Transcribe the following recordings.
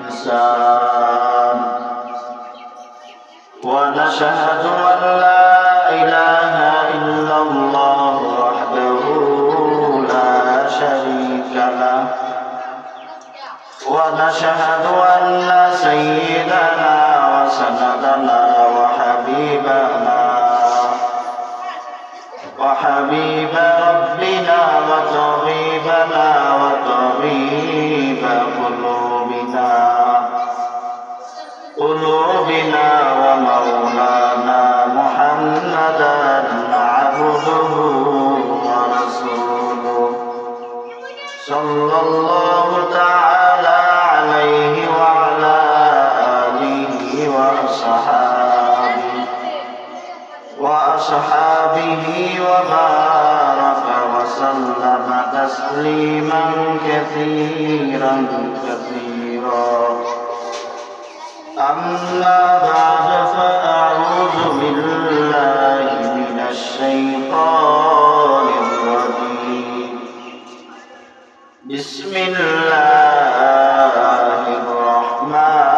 الإنسان ونشهد أن لا إله إلا الله وحده لا شريك له ونشهد أن سيدنا وسندنا وحبيب ربنا وطبيبنا وطبيب قلوبنا ومولانا محمدا عبده ورسوله صلى الله تعالى عليه وعلى آله وأصحابه وبارك وسلم تسليما كثيرا أما بعد فأعوذ بالله من الشيطان الرجيم بسم الله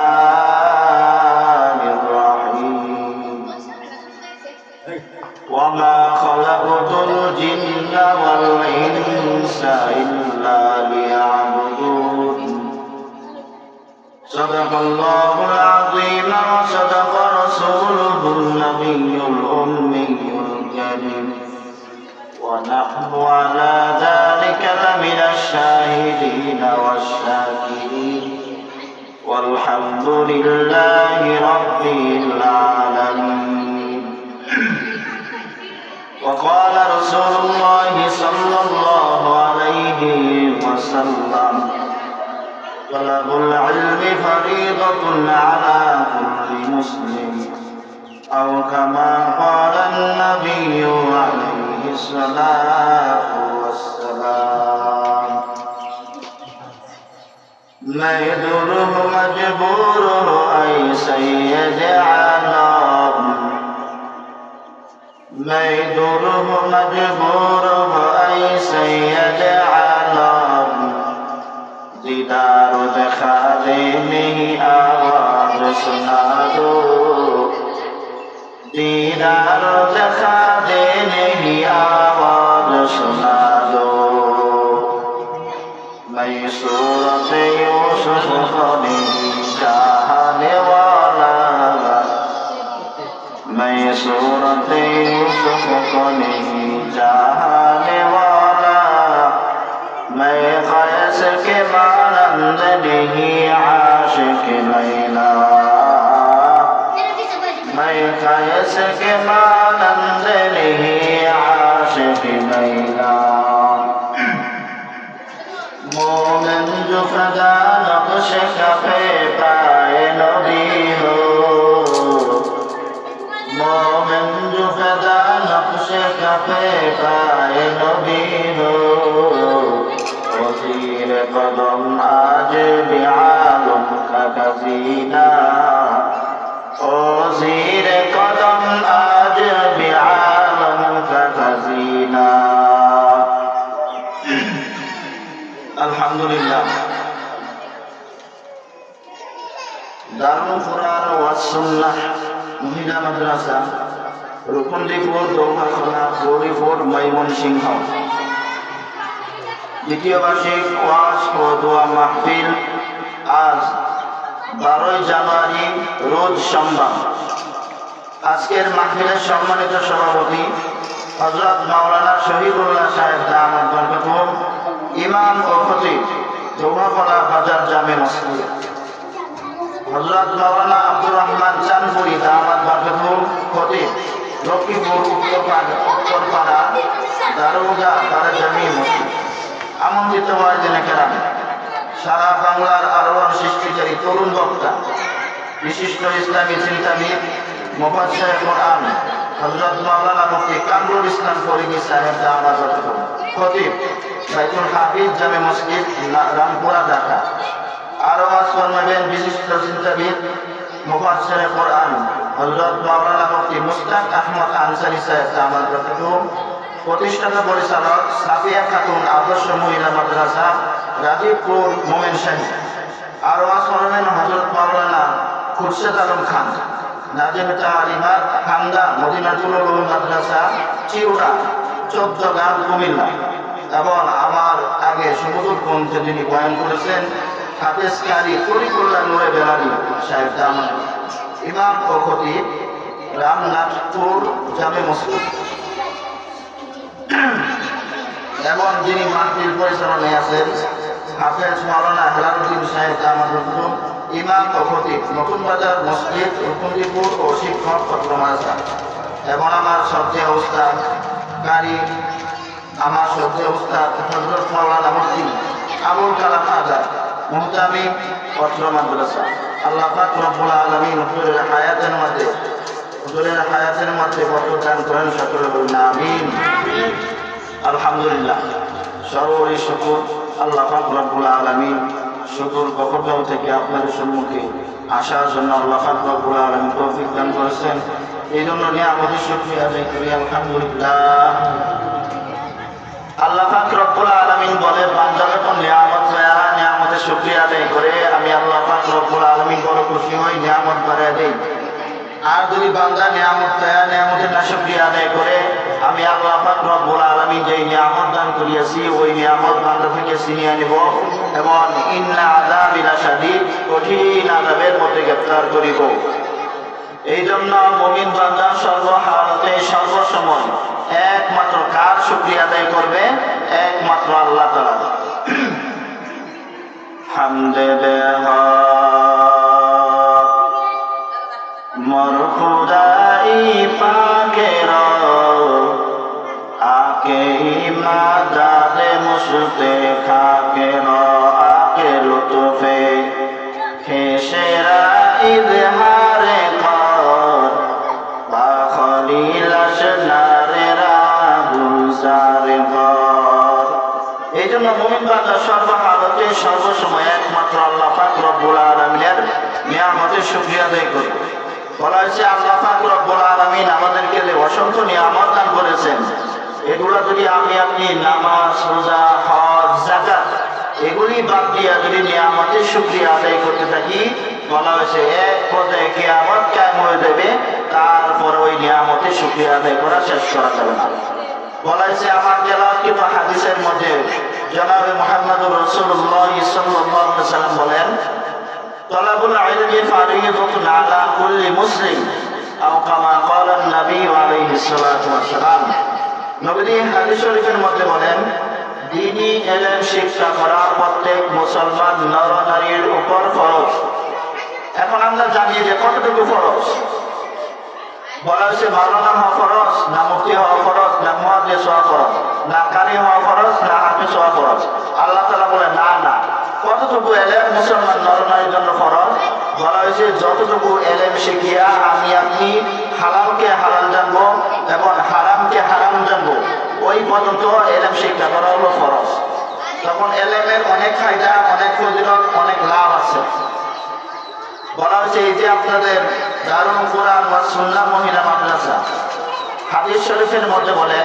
الرحمن الرحيم وما خلقت الجن والإنس إلا ليعبدون صدق الله العظيم وصدق رسوله النبي الأمي الكريم ونحن على ذلك لمن الشاهدين والشاكرين والحمد لله رب العالمين وقال رسول الله صلى الله عليه وسلم طلب العلم فريضة على كل مسلم أو كما قال النبي عليه الصلاة والسلام मैं दुरूह मजबूर ऐ सैयद आलम मैं दुरूह मजबूर ऐ सैयद आलम दीदार दिखा दे नहीं आवाज सुना दो दीदार दिखा दे नहीं आवाज सुना दो मैं सूरत यूसुफ को नहीं चाहने वाला मैं सूरत यूसुफ को नहीं चाहने वाला मैं क़ैस के मानंद नहीं आशिक लैला मैं क़ैस के मानंद नहीं आशिक लैला मोमिन जो फ़दा नक्श कफ़े पाए नबी हो मोमिन जो फ़दा नक्श कफ़े पाए नबी हो वज़ीर कदम आज भी आलम का खज़ीना वज़ीर कदम आज भी आलम का खज़ीना अल्हम्दुलिल्लाह दारुल कुरान ওয়াজ সুন্নাহ মহিলা মাদ্রাসা রূপন্দিপুর দৌহাখলা গৌরীপুর ময়মনসিংহ দ্বিতীয় বার্ষিক ওয়াজ ও দোয়া মাহফিল আজ 12 জানুয়ারি রোজ সোমবার আজকের মাহফিলের সম্মানিত সভাপতি হযরত মাওলানা শহীদুল্লাহ সাহেব দামাত বরকতুহুম ইমাম ও খতিব দৌহাখলা বাজার জামে মসজিদ হযরত মাওলানা আব্দুর রহমান চাঁদপুরি দামাত বরকতুহুম খতিব লক্ষ্মীপুর উত্তরপাড়া দারুগা জামে মসজিদ আমন্ত্রিত ওয়াজিনে কেরাম সারা বাংলার আলোড়ন সৃষ্টিকারী তরুণ বক্তা বিশিষ্ট ইসলামী চিন্তাবিদ মুফাসসির কোরআন হযরত মাওলানা মুফতি কামরুল ইসলাম ফরিদী সাহেব দামাত বরকতুহুম খতিব বাইতুল হাফিজ জামে মসজিদ রামপুরা ঢাকা আরো ওয়াজ ফরমাবেন বিশিষ্ট চিন্তাবিদ মুফাসসির কোরআন হযরত মাওলানা মুফতি মুশতাক আহমদ আনসারী সাহেব দামাত বরকতুহুম প্রতিষ্ঠাতা পরিচালক সাফিয়া খাতুন আদর্শ মহিলা মাদ্রাসা রাজীবপুর মোমেনশাহী আর ওয়াজ করবেন হযরত মাওলানা খুরশেদ আলম খান, নাজিম তালিমাত হামদা মদিনাতুল উলুম মাদ্রাসা চিউড়া 14 গ্রাম কুমিল্লা। এবং আমার আগে সুমধুর কণ্ঠে যিনি বয়ান করেছেন হাফেজ কারি তরিকুল্লাহ নূরে বেলালী সাহেব দামান, ইমাম ও খতিব রামনাথপুর জামে মসজিদ। এবং যিনি মাহফিল পরিচালনায় আছেন হাফেজ মাওলানা হেলালুদ্দিন সাহেব দামান, ইমাম ও খতিব নতুন বাজার মসজিদ রুকুনদিপুর ও শিক্ষক পত্র মাদ্রাসা। এবং আমার সবচেয়ে উস্তাদ কারি, আমার সবচেয়ে উস্তাদ হযরত মাওলানা মুফতি আবুল কালাম আজাদ মুহতামি পত্র মাদ্রাসা। আল্লাহ পাক রব্বুল আলামিন হুজুরের হায়াতের মধ্যে বরকত দান করেন, সকলে বলুন আমিন। আলহামদুলিল্লাহ, সর্বোপরি শুকর আল্লাহ পাক রব্বুল আলামিন। শুকর কবরগাঁও থেকে আপনাদের সম্মুখে আসার জন্য আল্লাহ পাক রব্বুল আলামিন তৌফিক দান করেছেন, এই জন্য নিয়ামতের শুকরিয়া আদায় করি আলহামদুলিল্লাহ। আল্লাহ পাক রব্বুল আলামিন বলে, বান্দা যখন নিয়ামতের শুকরিয়া আদায় করে আমি আল্লাহ পাক রব্বুল আলামিন বড় খুশি হই, নিয়ামত বাড়ায় দেই। আর যদি বান্দা নিয়ামতের না শুকরিয়া আদায় করে আমি আল্লাহ পাক রব্বুল আলামিন যেই নিয়ামত দান করিয়াছি ওই নিয়ামত বান্দা থেকে ছিনিয়ে নিব এবং ইন্না আযাবি লাশাদীদ, কঠিন আযাবের মধ্যে গ্রেফতার করিব। এই জন্য মুমিন বান্দা সর্বহালতে সর্বসময় একমাত্র কার শুকরিয়া আদায় করবে? একমাত্র আল্লাহ তাআলা। হামদে মর খুদাই পাকের আকে ইমাদাদে মুশতে খাকের আকে লুতুফে খেশেরা ইজহারে কর বা খলিলাশ নারেরা গুলজারে কর। এই জন্য মুমিন বান্দা সর্বহালতে সর্বসময় একমাত্র আল্লাহ পাক রব্বুল আলামিনের নিয়ামতের শুকরিয়া আদায় করবে। বলা হয়েছে আল্লাহ পাক রব্বুল আলামিন আমাদেরকে যে অসংখ্য নিয়ামত দান করেছেন, এগুলো যদি আপনি নামাজ, রোজা, হজ, যাকাত এগুলি বাদ দিয়া যদি নিয়ামতের শুকরিয়া আদায় করতে থাকি, বলা হয়েছে এক পর্যায়ে কিয়ামত কায়েম হয়ে যাবে, তারপর ওই নিয়ামতের শুকরিয়া আদায় করা শেষ করা যাবে না। বলা হয়েছে আমার তেলাওয়াতকৃত হাদিসের মধ্যে জনাবে মুহাম্মদুর রাসূলুল্লাহ সাল্লাল্লাহু আলাইহি ওয়াসাল্লাম বলেন, তলাবুল ইলমি ফারিদাতুন আলা কুল্লি মুসলিম আও কামা ক্বালা নবী আলাইহিস সালাতু ওয়াস সালাম। নবী হাদিস শরীফের মধ্যে বলেন, দ্বীনি ইলম শিক্ষা করা প্রত্যেক মুসলমান নর নারীর উপর ফরজ। এখন আমরা জানি যে কতটুকু ফরজ। বলা হয়েছে মাওলানা হওয়া ফরজ, না মুফতি হওয়া ফরজ, না মুহাদ্দিস হওয়া ফরজ, না কারি হওয়া ফরজ, না হাফেজ হওয়া ফরজ। আল্লাহ তাআলা বলে না না, কতটুকু এলেম মুসলমান নরনারীর জন্য ফরজ? বলা হয়েছে যতটুকু এলেম শিখিয়া আপনি হালালকে হালাল জানবো এবং হারামকে হারাম জানবো, ওই পর্যন্ত এলেম শিক্ষা করা হলো ফরজ। তখন এলেমের অনেক ফায়দা, অনেক ফজিলত, অনেক লাভ আছে। বলা হয়েছে এই যে আপনাদের দারুল কুরআন ওয়া সুন্নাহ মহিলা মাদ্রাসা, হাদিস শরীফের মধ্যে বলে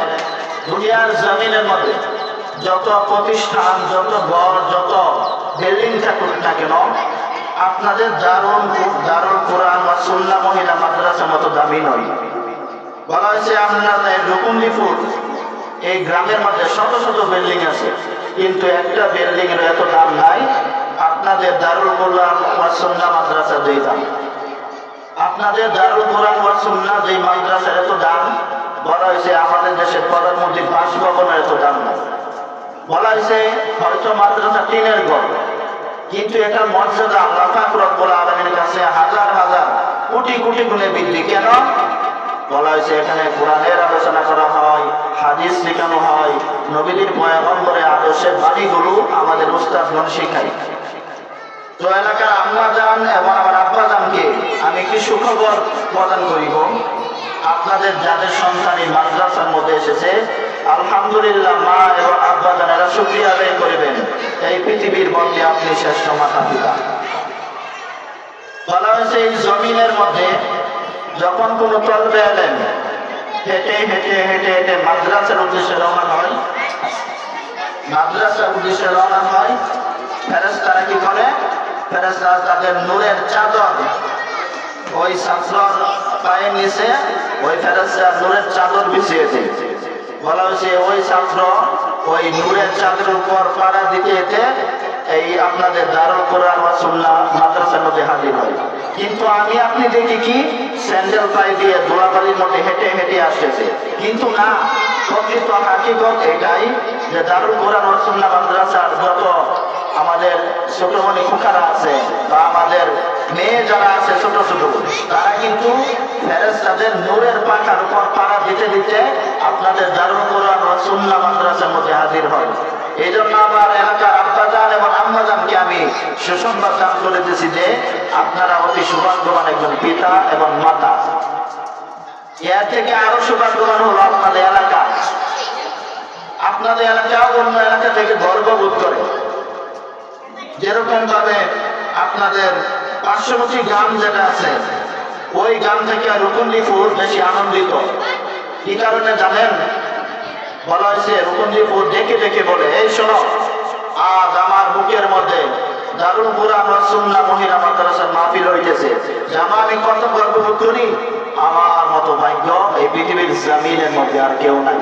দুনিয়ার জমিনের মধ্যে যত প্রতিষ্ঠান, যত ঘর, যত বিল্ডিং থাকুক না কেন, আপনাদের দারুল কুরআন ওয়া সুন্নাহ মহিলা মাদ্রাসার মতো দামি নয়। বলা হয়েছে আপনাদের রুকুনদিপুর এই গ্রামের মধ্যে শত শত বিল্ডিং আছে, কিন্তু একটা বিল্ডিং এর এত দাম নাই আপনাদের দারুল কুরআন ওয়া সুন্নাহ মাদ্রাসার যেই দাম। আপনাদের দারুল কুরআন ওয়া সুন্নাহ যেই মাদ্রাসার এত দাম, বলা হয়েছে আমাদের দেশের প্রধানমন্ত্রীর বাসভবনের এত দাম নাই। বলা হয়েছে হয়তো মাদ্রাসা টিনের ঘর, কিন্তু এটার মর্যাদা আল্লাহ পাক রব্বুল আলামিনের কাছে হাজার হাজার কোটি কোটি গুণে বৃদ্ধি। কেন? বলা হয়েছে এখানে কোরআনের আলোচনা করা হয়, হাদিস শেখানো হয়, নবীদের পয়গম্বরের আদর্শের বাণীগুলো আমাদের উস্তাদগণ শেখায়। তো এলাকার আম্মা জান এবং আমার আব্বা জানকে আমি কি সুখবর প্রদান করিব, আপনাদের যাদের সন্তান এই মাদ্রাসার মধ্যে এসেছে, আলহামদুলিল্লাহ মা এবং আব্বা জানেরা শুকরিয়া আদায় করিবেন, এই পৃথিবীর মধ্যে আপনি শ্রেষ্ঠ মাতা পিতা। বলা হয়েছে এই জমিনের মধ্যে যখন কোনো তলবে এলেন হেঁটে হেঁটে হেঁটে হেঁটে মাদ্রাসার উদ্দেশ্যে রওনা হয়, মাদ্রাসার উদ্দেশ্যে রওনা হয়, ফেরেশতারা কি করে? ফেরেশতা তাদের নূরের চাদর ওই ছাত্রর পায়ের নিচে ওই ফেরেশতা নূরের চাদর বিছিয়ে দেয়। বলা হয়েছে ওই ছাত্র ওই নূরের চাদরের উপর পাড়া দিতে যেতে এই আপনাদের দারুল কোরআন ওয়া সুন্নাহ মাদ্রাসার মধ্যে হাজির হয়। কিন্তু আমি আপনি দেখি কি স্যান্ডেল পায়ে দিয়ে ধুলাবালির মধ্যে হেঁটে হেঁটে আসতেছে, কিন্তু না, প্রকৃত হাকিকত এটাই যে দারুল কোরআন ওয়া সুন্নাহ মাদ্রাসার যত আমাদের ছোট মনি খোকারা আছে বা আমাদের মেয়ে যারা আছে ছোট ছোট, তারা কিন্তু ফেরেশতাদের নূরের পাখার উপর পাড়া দিতে দিতে আপনাদের দারুল কোরআন ওয়া সুন্নাহ মাদ্রাসার মধ্যে হাজির হয়। এই জন্য আমার এলাকার আব্বাজান এবং আম্মাজানকে আমি সুসংবাদ দান করে দিয়েছি যে আপনারা অতি সৌভাগ্যবান একজন পিতা এবং মাতা। এর থেকে আরো সৌভাগ্যবান হলো আপনাদের এলাকা। আপনাদের এলাকাও অন্য এলাকা থেকে গর্ববোধ করে। যেরকম ভাবে আপনাদের পার্শ্ববর্তী গ্রাম যেটা আছে ওই গ্রাম থেকে রুকনদীপুর বেশি আনন্দিত। কি কারণে জানেন? বলা হয়েছে রুকনদীপুর ডেকে ডেকে বলে, এই শোনো, আজ আমার বুকের মধ্যে দারুল কোরআন ওয়া সুন্নাহ মহিলা মাদ্রাসার মাহফিল হইতেছে। জানো আমি কত গর্ববোধ করি, আমার মতো ভাগ্য এই পৃথিবীর জমিনের মধ্যে আর কেউ নাই।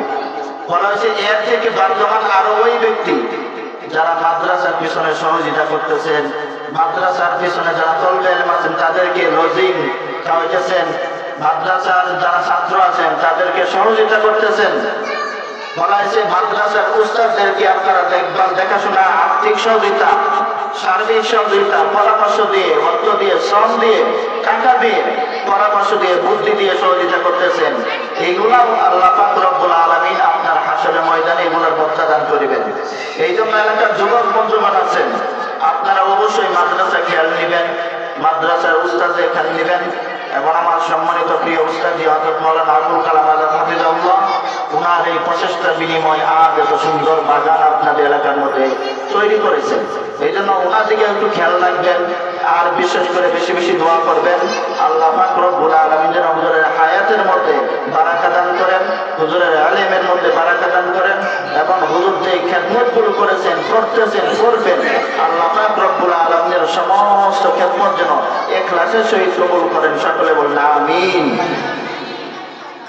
বলা হয়েছে এর থেকে ভাগ্যবান আরো ওই ব্যক্তি যারা মাদ্রাসার পিছনে সহযোগিতা করতেছেন, মাদ্রাসার পিছনে যারা তলবে ইলম আছেন তাদেরকে লজিং খাওয়াইতেছেন, মাদ্রাসার যারা ছাত্র আছেন তাদেরকে সহযোগিতা করতেছেন। বলা হয়েছে মাদ্রাসার উস্তাদদেরকে আপনারা দেখভাল দেখাশোনা আর্থিক সহযোগিতা সার্বিক সহযোগিতা পরামর্শ দিয়ে অর্থ দিয়ে শ্রম দিয়ে টাকা দিয়ে পরামর্শ দিয়ে বুদ্ধি দিয়ে সহযোগিতা করতেছেন। এইগুলাও আল্লাহ পাক রব্বুল আলামিন আপনার হাসরের ময়দানে এগুলোর বর্তা দান করিবেন। এই জন্য এলাকার যুবক বন্ধুগণ আছেন, আপনারা অবশ্যই মাদ্রাসা খেয়াল নেবেন, মাদ্রাসার উস্তাদে খেয়াল নেবেন। এবং আমার সম্মানিত প্রিয় উস্তাদ হযরত মাওলানা আবুল কালাম আজাদ হাফিজাহুল্লাহ, ওনার এই প্রচেষ্টার বিনিময়ে আজ এত সুন্দর বাগান আপনাদের এলাকার মধ্যে তৈরি করেছেন। এই জন্য ওনার দিকে একটু খেয়াল রাখবেন আর বিশেষ করে বেশি বেশি দোয়া করবেন। আল্লাহ পাক রব্বুল আলামিন যেন হুজুরের হায়াতের মধ্যে বারাকা দান করেন, হুজুরের ইলমের মধ্যে বারাকা দান করেন এবং হুজুর যে খেদমতগুলো করেছেন করতেছেন করবেন, আল্লাহ পাক রব্বুল আলামিনের সমস্ত খেদমত যেন ইখলাসের সহিত কবুল করেন। সকলে বলেন আমিন।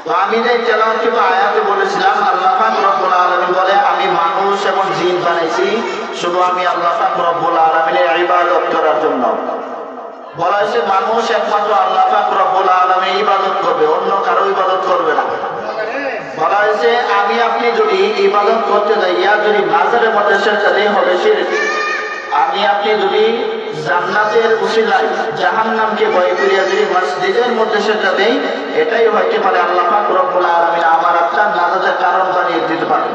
তো আমি যে তেলাওয়াতকৃত আয়াতে বলেছিলাম, আল্লাহ পাক রব্বুল আলামিন বলে আমি মানুষ এবং জিন বানাইছি শুধু আমি আল্লাহ পাক রব্বুল আলামিনের ইবাদত করার জন্য। বলা হয়েছে মানুষ একমাত্র আল্লাহ পাক রব্বুল আলামিনের ইবাদত করবে, অন্য কারো ইবাদত করবে না। বলা হয়েছে আমি আপনি যদি ইবাদত করতে যাই যদি মাজারের মধ্যে সেটা দেই হবে শিরক। আমি আপনি যদি জান্নাতের উসিলায় জাহান্নামকে ভয় করিয়া যদি মসজিদের মধ্যে সেটা দেই, এটাই হইতে পারে আল্লাহ পাক রব্বুল আলামিন আমার আপনার নাজাতের কারণ বানিয়ে দিতে পারেন।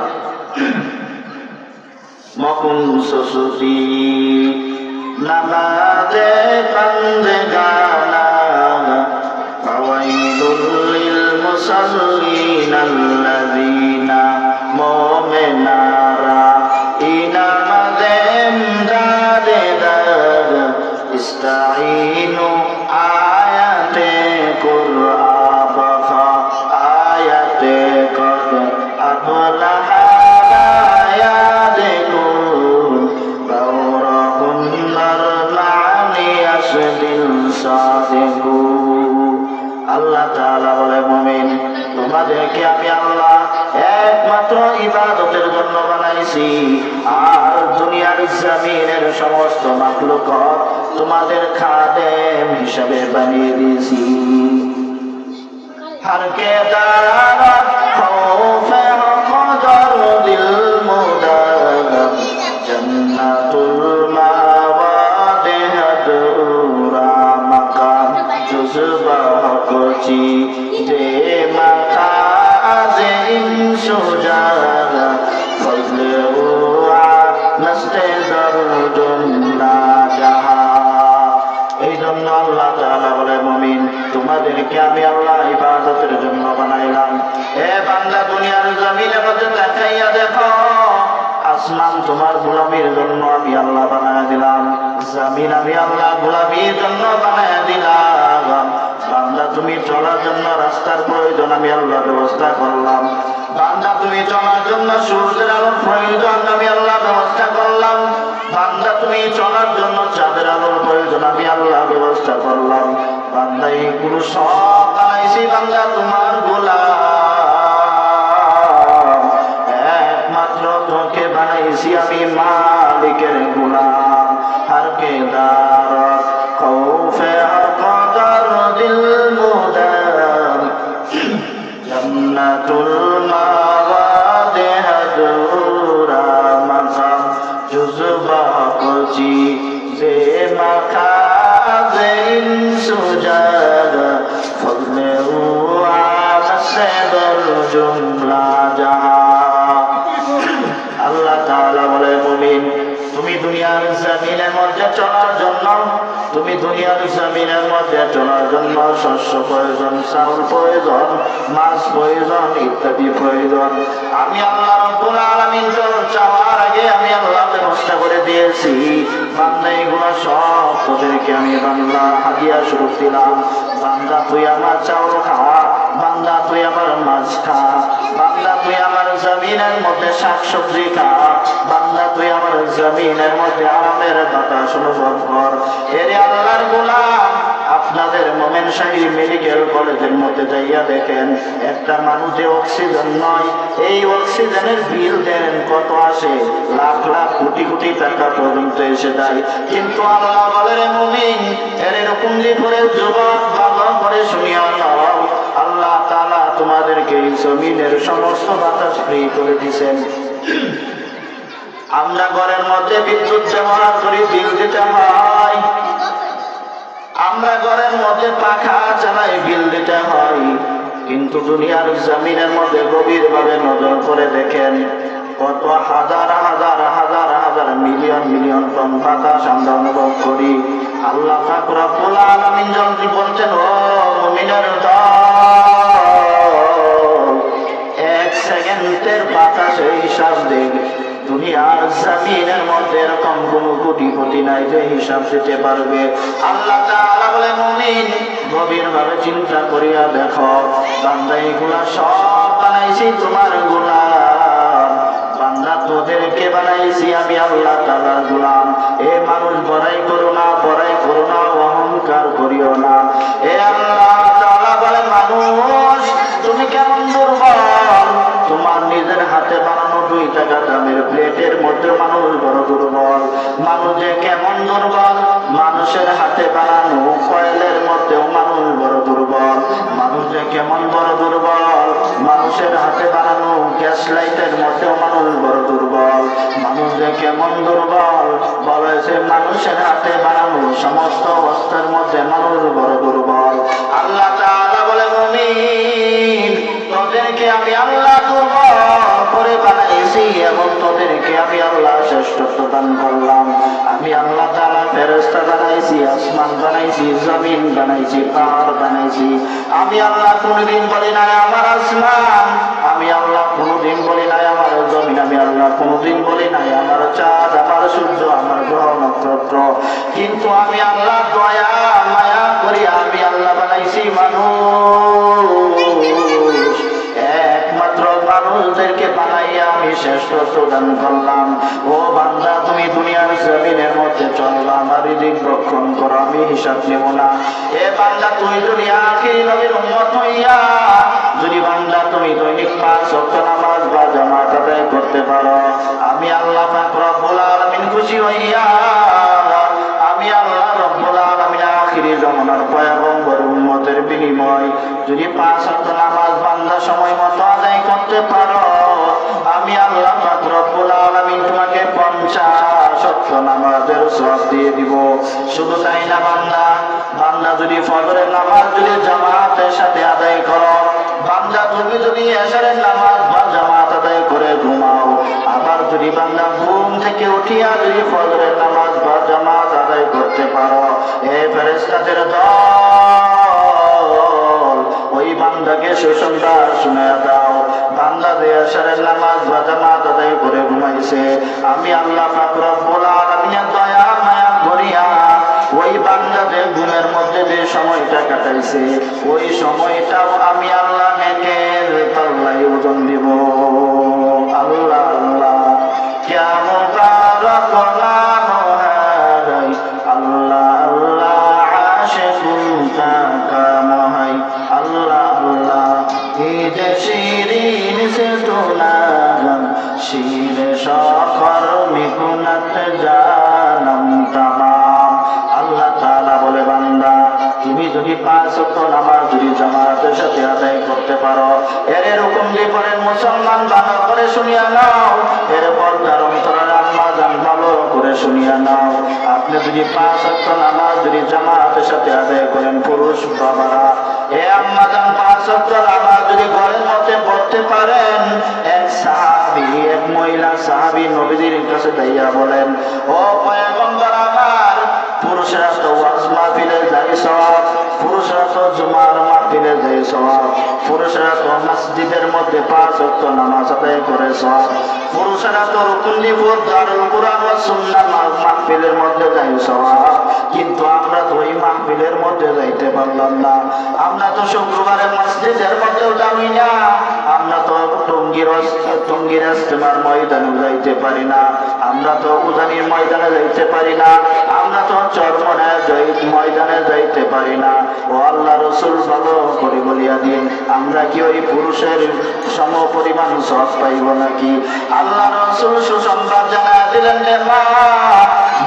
মকুন সুসুতি নামাজে পান্দে গানা ফাওয়াইলুল লিল মুসাল্লিন আল্লাযিনা মুমিনারা ইনামাজে দাদে দাদ ইস্তাঈনু আয়াতে কুরআন ফা আয়াতে কদ আফলাহা আল্লাহ তাআলা বলে মুমিন তোমাদেরকে আমি আল্লাহ একমাত্র ইবাদতের জন্য বানাইছি, আর দুনিয়ার জমিনের সমস্ত মাখলুকাত তোমাদের খাদেম হিসাবে বানিয়ে দিয়েছি। হারকে দারাত খৌফে কদর দিল মুদাদ জান্নাতুল মাওয়াদে হাদুরা মাকাম জুজবা কোচি দে মাকাজে ইনসুজারা ফজলে ওয়া নাস্তে দরদুন না জাহা। এই জন্য আল্লাহ তাআলা বলে মুমিন তোমাদেরকে আমি আল্লাহ ইবাদতের জন্য বানাইলাম। এ বান্দা দুনিয়ার জমিনের মধ্যে তাকাইয়া দেখো, আসমান তোমার গোলামির জন্য আমি আল্লাহ বানায় দিলাম, জমিন আমি আল্লাহ গোলামির জন্য বানায় দিলাম। বান্দা তুমি চলার জন্য রাস্তার প্রয়োজন আমি আল্লাহ ব্যবস্থা করলাম, বান্দা তুমি চলার জন্য সূর্যের আলোর প্রয়োজন আমি আল্লাহ ব্যবস্থা করলাম, বান্দা তুমি তুমি চলার জন্য চাঁদের আলোর প্রয়োজন, আমি আল্লাহ ব্যবস্থা করলাম। বান্দা এইগুলো সব বানাইছি বান্দা তোমার গোলাম, একমাত্র তোকে বানাইছি আমি মালিকের গোলাম। হর কে দারত খৌফে কদর দিল মুদাম, জন্নতুল মাওয়াদে হজুরা মাকাম, জুজবা কুচি যে মাখাজে ইনসুজাদ, ফজলে আকাশে দর জুমলা জাহান। আল্লাহ তাআলা বলে, মুমিন তুমি দুনিয়ার জমিনের মধ্যে চলার জন্য, তুমি দুনিয়ার জমিনের মধ্যে চলার জন্য শস্য প্রয়োজন, চাউল প্রয়োজন, মাছ প্রয়োজন, ইত্যাদি প্রয়োজন। আমি আল্লাহ রাব্বুল আলামিন তোর চাওয়ার আগে আমি আল্লাহ ব্যবস্থা করে দিয়েছি। বান্দা এগুলো সব তোদেরকে আমি বান্দা হাদিয়া স্বরূপ দিলাম। বান্দা তুই আমার চাউল খা, বান্দা তুই আমার মাছ খা, বান্দা তুই আমার জমিনের মধ্যে শাকসবজি খা, বান্দা তুই আমার জমিনের মধ্যে আরামের বাতাস অনুভব কর। এরে আল্লাহর গোলাম, আপনাদের মোমেন শাহী মেডিকেল কলেজের মধ্যে যাইয়া দেখেন, একটা মানুষে অক্সিজেন নয়, এই অক্সিজেনের বিল দেন কত আসে, লাখ লাখ কোটি কোটি টাকা পর্যন্ত এসে যায়। কিন্তু আল্লাহ বলে, রে মুমিন, এরকম যে করে যুবক ভালো করে শুনিয়া নাও, আল্লাহ তাআলা তোমাদেরকে এই জমিনের সমস্ত বাতাস ফ্রি করে দিয়েছেন। আমরা ঘরের মধ্যে বিদ্যুৎ ব্যবহার করি, বিল দিতে হয়। আমরা ঘরের মধ্যে পাখা চালাই, বিল দিতে হয়। কিন্তু দুনিয়ার জমিনের মধ্যে গভীর ভাবে নজর করে দেখেন, কত হাজার হাজার হাজার হাজার মিলিয়ন মিলিয়ন টন বাতাস আমরা অনুভব করি। আল্লাহ পাক রব্বুল আলামিন যখন বলছেন, ও মুমিনের দল, এক সেকেন্ডের বাতাসের হিসাব দেখ, দুনিয়ার জমিনের মধ্যে এরকম কোন কোটিপতি নাই যে হিসাব দিতে পারবে। আল্লাহ তাআলা বলে, মুমিন গভীর ভাবে চিন্তা করিয়া দেখো, বান্দা এগুলা সব বানাইছি তোমার গোলাম। বান্দা তোদেরকে বানাইছি আমি আল্লাহ তাআলার গোলাম। এ মানুষ বড়াই করো না, বড়াই করো না, অহংকার করিও না। এ আল্লাহ তাআলা বলে, মানুষ তুমি কেমন দুর্বল, তোমার নিজের হাতে বানানো 2 টাকা দামের প্লেটের মধ্যে মানুষ বড় দুর্বল। মানুষ যে কেমন দুর্বল, মানুষের হাতে বানানো কয়েলের মধ্যেও মানুষ বড় দুর্বল। মানুষ যে কেমন বড় দুর্বল, মানুষের হাতে বানানো গ্যাস লাইটের মধ্যেও মানুষ বড় দুর্বল। মানুষ যে কেমন দুর্বল, বলেছে মানুষের হাতে বানানো সমস্ত অস্ত্রের মধ্যে মানুষ বড় দুর্বল। আল্লাহ তাআলা বলে, মুমিন তোদেরকে আমি আল্লাহ দুর্বল করে বানাইছি এবং তোদেরকে আমি আল্লাহ শ্রেষ্ঠত্ব দান করলাম। আমি আল্লাহ তাআলা ফেরেশতা বানাইছি, আসমান বানাইছি, জমিন বানাইছি, পাহাড় বানাইছি। আমি আল্লাহ কোনদিন বলি নাই আমার আসমান, আমি আল্লাহ কোনদিন বলি নাই আমার জমিন, আমি আল্লাহ কোনদিন বলি নাই আমার চাঁদ, আমার সূর্য, আমার গ্রহ নক্ষত্র। কিন্তু আমি আল্লাহ দয়া মায়া করি আমি আল্লাহ বানাইছি মানুষ। একমাত্র মানুষদেরকে বানাইয়া আমি শ্রেষ্ঠত্ব দান করলাম। ও বান্দা, তুমি দুনিয়ার জমিনের মধ্যে চলবা, আমার রিজিক রক্ষণ করো, আমি হিসাব নেব না। এ বান্দা, তুই যদি আখির নবীর উম্মত হইয়া যদি বান্দা তুমি দৈনিক 5 ওয়াক্ত নামাজ বা জামাত আদায় করতে পারো, আমি আল্লাহ পাক রব্বুল আলামিন খুশি হইয়া আমি আল্লাহ রব্বুল আলামিন আখিরি জামানার পয়গম্বর উম্মতের বিনিময় যদি 5 ওয়াক্ত নামাজ বান্দা সময় মতো আদায় করতে পারো, আমি আল্লাহ পাক রব্বুল আলামিন তোমাকে 50 ওয়াক্ত নামাজের সওয়াব দিয়ে দিব। শুধু তাই না বান্দা, বান্দা যদি ফজরের নামাজ যদি জামাতের সাথে আদায় করো, বান্দা তুমি যদি এশারের নামাজ বা জামাত আদায় করে ঘুমাও, আবার যদি বান্দা ঘুম থেকে উঠিয়া যদি ফজরের নামাজ বা জামাত আদায় করতে পারো, এ ফেরেশতাদের দল ওই বান্দাকে সুসংবাদ শুনিয়ে দাও, বান্দা যে এশারের নামাজ বা জামাত আদায় করে ঘুমাইছে, আমি আল্লাহ পাক রব্বুল আলামিনের দয়া মায়া করিয়া ওই বান্দা যে ঘুমের মধ্যে যে সময়টা কাটাইছে, ওই সময়টাও আমি আল্লাহ নেকের পাল্লায় ওজন দিব। আল্লাহ আল্লাহ, क्या मुबारक नाम है যে শিরিন সে তুলাম শিরে শখর মিকুনাত জানাম তামাম। আল্লাহ তাআলা বলে, বান্দা তুমি যদি 5 ওয়াক্ত নামাজ যদি জামাতের সাথে আদায় করতে পারো, এর হুকুম দিয়ে পড়েন মুসলমান, ভালো করে শুনিয়া নাও। এরপর তার অন্তরের আম্মা জান ভালো করে শুনিয়া নাও। আপনি যদি 5 ওয়াক্ত নামাজ যদি জামাতের সাথে আদায় করেন, পুরুষ বাবারা, এ আম্মা জান 5 ওয়াক্ত নামাজ যদি ঘরের মধ্যে পড়তে পারেন, এক সাহাবী, এক মহিলা সাহাবী নবীজির কাছে দাইয়া বলেন, ও পয়গম্বর আমার, পুরুষেরা তো ওয়াজ মাহফিলে যায় সওয়াব, পুরুষেরা তো জুমার মাহফিলে যায় সওয়াব, পুরুষেরা তো মসজিদের মধ্যে 5 ওয়াক্ত নামাজ আদায় করে সওয়াব, পুরুষেরা তো রুকুনিপুর দারুল কুরআন ওয়াস সুন্নাহ মাহফিলের মধ্যে যায় সওয়াব, কিন্তু আমরা তো ওই মাহফিলের মধ্যে যাইতে পারলাম না। আমরা তো শুক্রবারে মসজিদের মধ্যেও যাই না, আমরা তো টঙ্গীর ইজতেমার ময়দানে যাইতে পারি না, আমরা তো উজানির ময়দানে যাইতে পারি না, আমরা তো চরমনের ময়দানে যাইতে পারি না। ও আল্লাহ রাসূল ভালো করে বলিয়া দিন, আমরা কি ওই পুরুষের সম পরিমাণ সওয়াব পাইব নাকি? আল্লাহ রাসূল সুসংবাদ জানায়া দিলেন, মা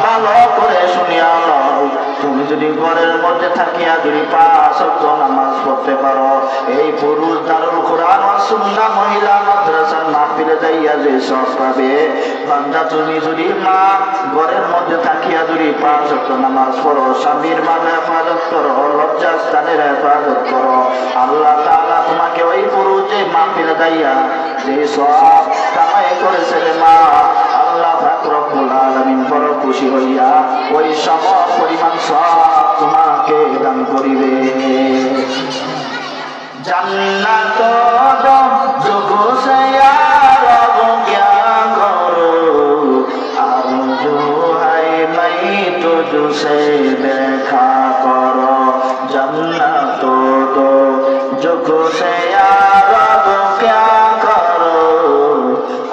ভালো করে শুনিয়া নাও, তুমি যদি ঘরের মধ্যে থাকিয়া যদি 5 ওয়াক্ত নামাজ পড়তে পারো, এই পুরুষ দারুল কুরআন ওয়াস সুন্নাহ মহিলা মাদ্রাসার মাহফিলে যাইয়া যে সওয়াব পাবে, বান্দা তুমি যদি মা ঘরের মধ্যে থাকিয়া যদি 5 ওয়াক্ত নামাজ পড়ো, স্বামীর মাঝে হেফাজত করো, লজ্জাস্থানের হেফাজত করো, আল্লাহ তাআলা তোমাকে ওই পুরুষ যে মাহফিলে যাইয়া যে সওয়াব কামাই করেছে রে মা, আল্লাহ পাক রব্বুল আলামিন বড় খুশি হইয়া ওই সম পরিমাণ সওয়াব তোমাকে দান করিবে। জান্নাত যোগো সে আরব क्या करो आरज़ू है मैं तुझसे देखा करो, जन्नत दो जोगो से आरब क्या करो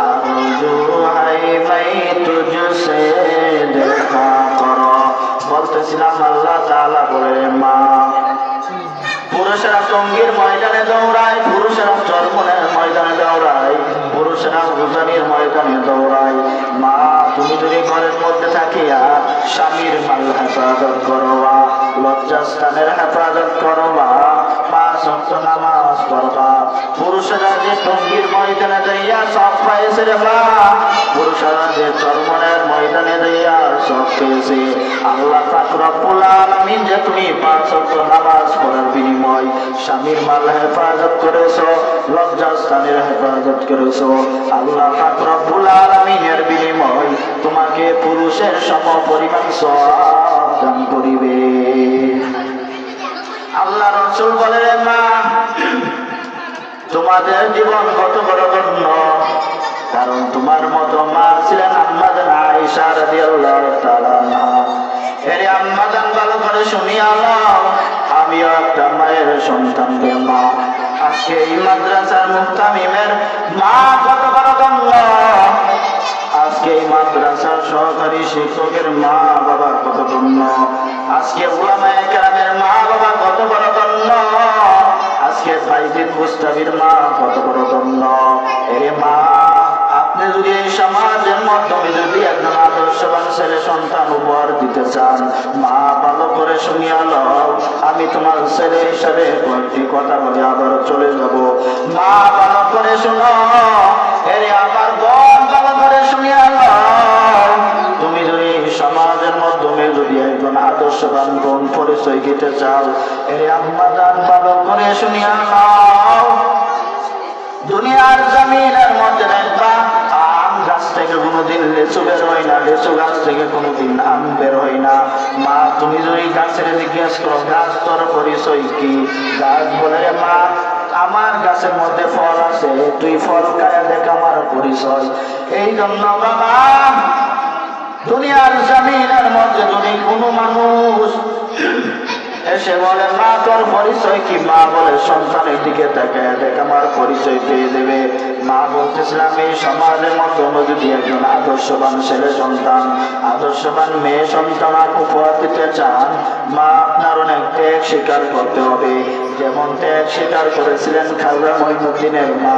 आरज़ू है मैं तुझसे देखा करो। বলতেছিলাম আল্লাহ তাআলা বলে, মা পুরুষেরা টঙ্গীর ময়দানে দৌড়ায়, পুরুষেরা চরমনের ময়দানে দৌড়ায়, পুরুষেরা উজানির ময়দানে দৌড়ায়, মা তুমি যদি ঘরের মধ্যে থাকিয়া স্বামীর মাল হেফাজত করবা, লজ্জাস্থানের হেফাজত করবা, 5 ওয়াক্ত নামাজ পড়বা, পুরুষেরা যে টঙ্গীর ময়দানে যাইয়া সব পাইছে রে মা, পুরুষেরা যে চরমনের ময়দানে যাইয়া সব পেয়েছে, আল্লাহ পাক রব্বুল আলামিন যে তুমি 5 ওয়াক্ত নামাজ পড়ার বিনিময় স্বামীর মাল হেফাজত করেছো, লজ্জাস্থানের হেফাজত করেছো, আল্লাহ পাক রব্বুল আলামিনের বিনিময় তোমাকে পুরুষের সম পরিমাণ সওয়াব দান করিবে। আল্লাহ রাসূল বলে, মা তোমাদের জীবন কত বড় ধন্য, কারণ তোমার মতো মা ছিলেন আম্মা জান আয়েশা রাদিয়াল্লাহু তাআলা আনহা। এরে আম্মা জান ভালো করে শুনিয়া নাও, আমিও একটা মায়ের সন্তান রে মা। আজকে এই মাদ্রাসার মুহতামিমের মা কত বড় ধন্য, আজকে এই মাদ্রাসার সহকারী শিক্ষকের মা বাবা কত ধন্য, আজকে উলামায়ে কেরামের মা বাবা কত বড় ধন্য, আজকে বাইজিদ মুস্তাফির মা কত বড় ধন্য। এরে মা, আপনি যদি এই সমাজের মাধ্যমে যদি একজন আদর্শবান ছেলে সন্তান উপহার দিতে চান, মা ভালো করে শুনিয়া লও, আমি তোমার ছেলে হিসাবে কয়েকটি কথা বলে আবার চলে যাব। মা ভালো করে শুনো, এরে আমার বোন ভালো করে শুনিয়া লও, তুমি যদি সমাজের মাধ্যমে যদি একজন আদর্শবান বোন পরিচয় দিতে চাও, এরে আম্মা জান ভালো করে শুনিয়া লও, দুনিয়ার জমিনের মধ্যে দেখবা আম গাছ থেকে কোনোদিন লেচু বের হয় না, লেচু গাছ থেকে কোনোদিন আম বের হয় না। মা তুমি যদি গাছের জিজ্ঞেস করো গাছ তোর পরিচয় কি, গাছ বলে, মা আমার গাছের মধ্যে ফল আছে, তুই ফল খায় দেখ আমার পরিচয়। এই জন্য বাবা দুনিয়ার জমিনের মধ্যে যদি কোনো মানুষ এসে বলে মা তোর পরিচয় কি, মা বলে সন্তানের দিকে তাকায় দেখ আমার পরিচয় পেয়ে দেবে। মা বলতেছিলাম এই সমাজের মতো যদি একজন আদর্শবান ছেলে সন্তান আদর্শবান মেয়ে সন্তান উপহার দিতে চান, মা আপনার অনেক ত্যাগ স্বীকার করতে হবে, যেমন ত্যাগ স্বীকার করেছিলেন খাজা মঈনুদ্দিনের মা।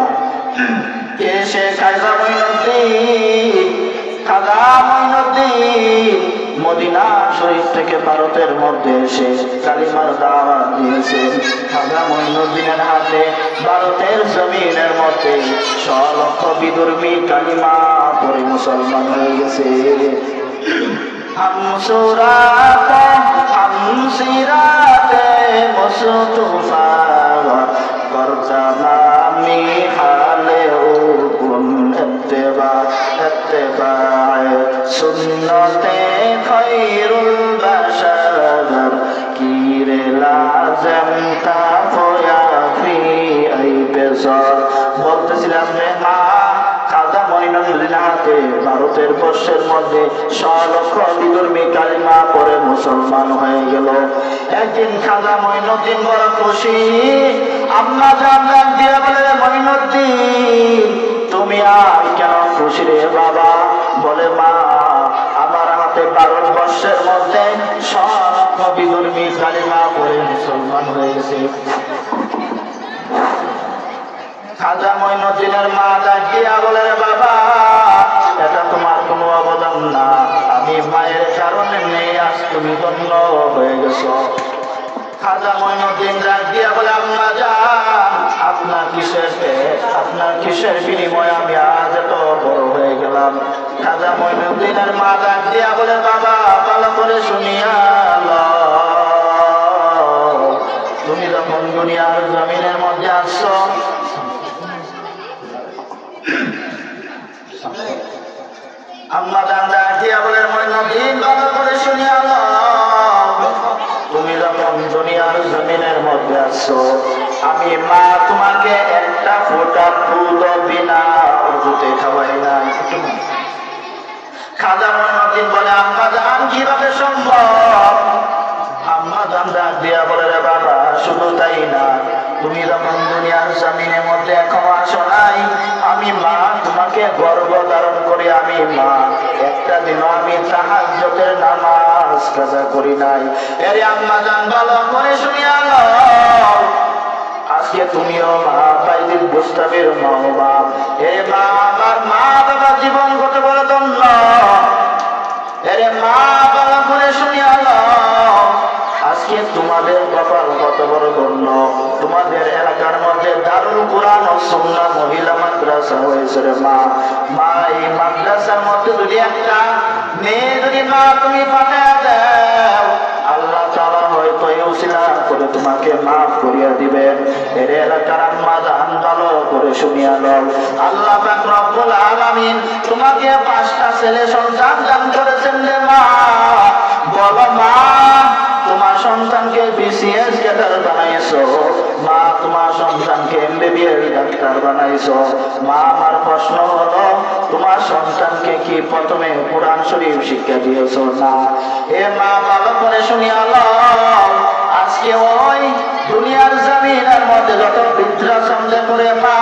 কে সে খাজা মঈনুদ্দিন? খাজা মঈনুদ্দিন মদিনা শরীফ থেকে ভারতের মধ্যে এসে কালিমার দাওয়াত দিয়েছেন। খাজা মঈনুদ্দিনের হাতে ভারতের জমিনের মধ্যে লক্ষ বিধর্মী কালিমা পড়ে মুসলমান হয়ে গেছে। সিরাতে মুস্তফা করজামি হালে হুকুম ইত্তেবা সুন্নতে খায়রুল বাশার কিরে লাজম তা ফয়া ফি আইবেজর। বলতেছিলাম রে মা, খাজা মঈনুদ্দিন হাতে ভারতের বর্ষের মধ্যে লক্ষ বিধর্মী কালিমা পড়ে মুসলমান হয়ে গেল। একদিন খাজা মঈনুদ্দিন বড় খুশি। আম্মা জান ডাক দিয়ে বলে, মঈনুদ্দিন তুমি আর কেন খুশি রে বাবা? বলে, মা আমার হাতে ভারতবর্ষের মধ্যে লক্ষ বিধর্মী কালিমা পড়ে মুসলমান হয়ে গেছে। খাজা মঈনুদ্দিনের মা ডাক দিয়া বলে, বাবা এটা তোমার কোনো অবদান না, আমি মায়ের কারণে নেই, আজ তুমি ধন্য হয়ে গেছো। খাজা মঈনুদ্দিন ডাক দিয়া বলে, আম্মা জান আপনার কিসের বিনিময়ে আমি আজ এত বড় হয়ে গেলাম? খাজা মঈনুদ্দিনের মা ডাক দিয়া বলে, বাবা ভালো করে শুনিয়া তুমি যখন দুনিয়ার জমিনের মধ্যে আসছো, আম্মা জান ডাক দিয়া বলে, মঈনুদ্দিন ভালো করে শুনিয়া তুমি যখন দুনিয়ার জমিনের মধ্যে আসছো, আমি মা তোমাকে একটা ফোঁটা দুধ বিনা ওযুতে খাওয়াই নাই। খাজা মঈনুদ্দিন বলে, আম্মা জান কিভাবে সম্ভব? আম্মা জান ডাক দিয়া বলে, রে বাবা শুধু তাই না, তুমি যখন দুনিয়ার জমিনের মধ্যে এখনো আসো নাই, আমি মা তোমাকে গর্ভ ধারণ করে আমি মা একটা দিনও আমি তাহাজ্জুদের নামাজ কাজা করি নাই। এরে আম্মা জান ভালো করে শুনিয়া নাও, আজকে তুমিও মা বাইজিদ বুস্তামির মা বাবা। এরে মা আমার মা বাবা জীবন কত বড় ধন্য। এরে মা ভালো করে শুনিয়া নাও, আজকে তোমাদের কপাল কত বড় ধন্য। তোমাদের এলাকার মধ্যে দারুল কুরআন ও সুন্নাহ মহিলা মাদ্রাসা হয়েছে রে মা। মা এই মাদ্রাসার মধ্যে যদি একটা মেয়ে যদি মা তুমি পাঠায় দাও, আল্লাহ তাআলা হয়তো এই উসিলা করে তোমাকে মাফ করিয়া দিবেন। এর এলাকার আম্মা জান ভালো করে শুনিয়া নাও, আল্লাহ পাক রব্বুল আলামিন তোমাকে 5টা ছেলে সন্তান দান করেছেন রে মা। বলো মা তোমার সন্তানকে বিসিএস ক্যাডার বানাইছো, মা তোমার সন্তানকে এমবিবিএস ডাক্তার বানাইছো। মা আমার প্রশ্ন হলো, তোমার সন্তানকে কি প্রথমে কোরআন শরীফ শিক্ষা দিয়েছো? না। এ মা ভালো করে শুনিয়া লও, আজকে ওই দুনিয়ার জমিনের মধ্যে যত বৃদ্ধাশ্রম করে মা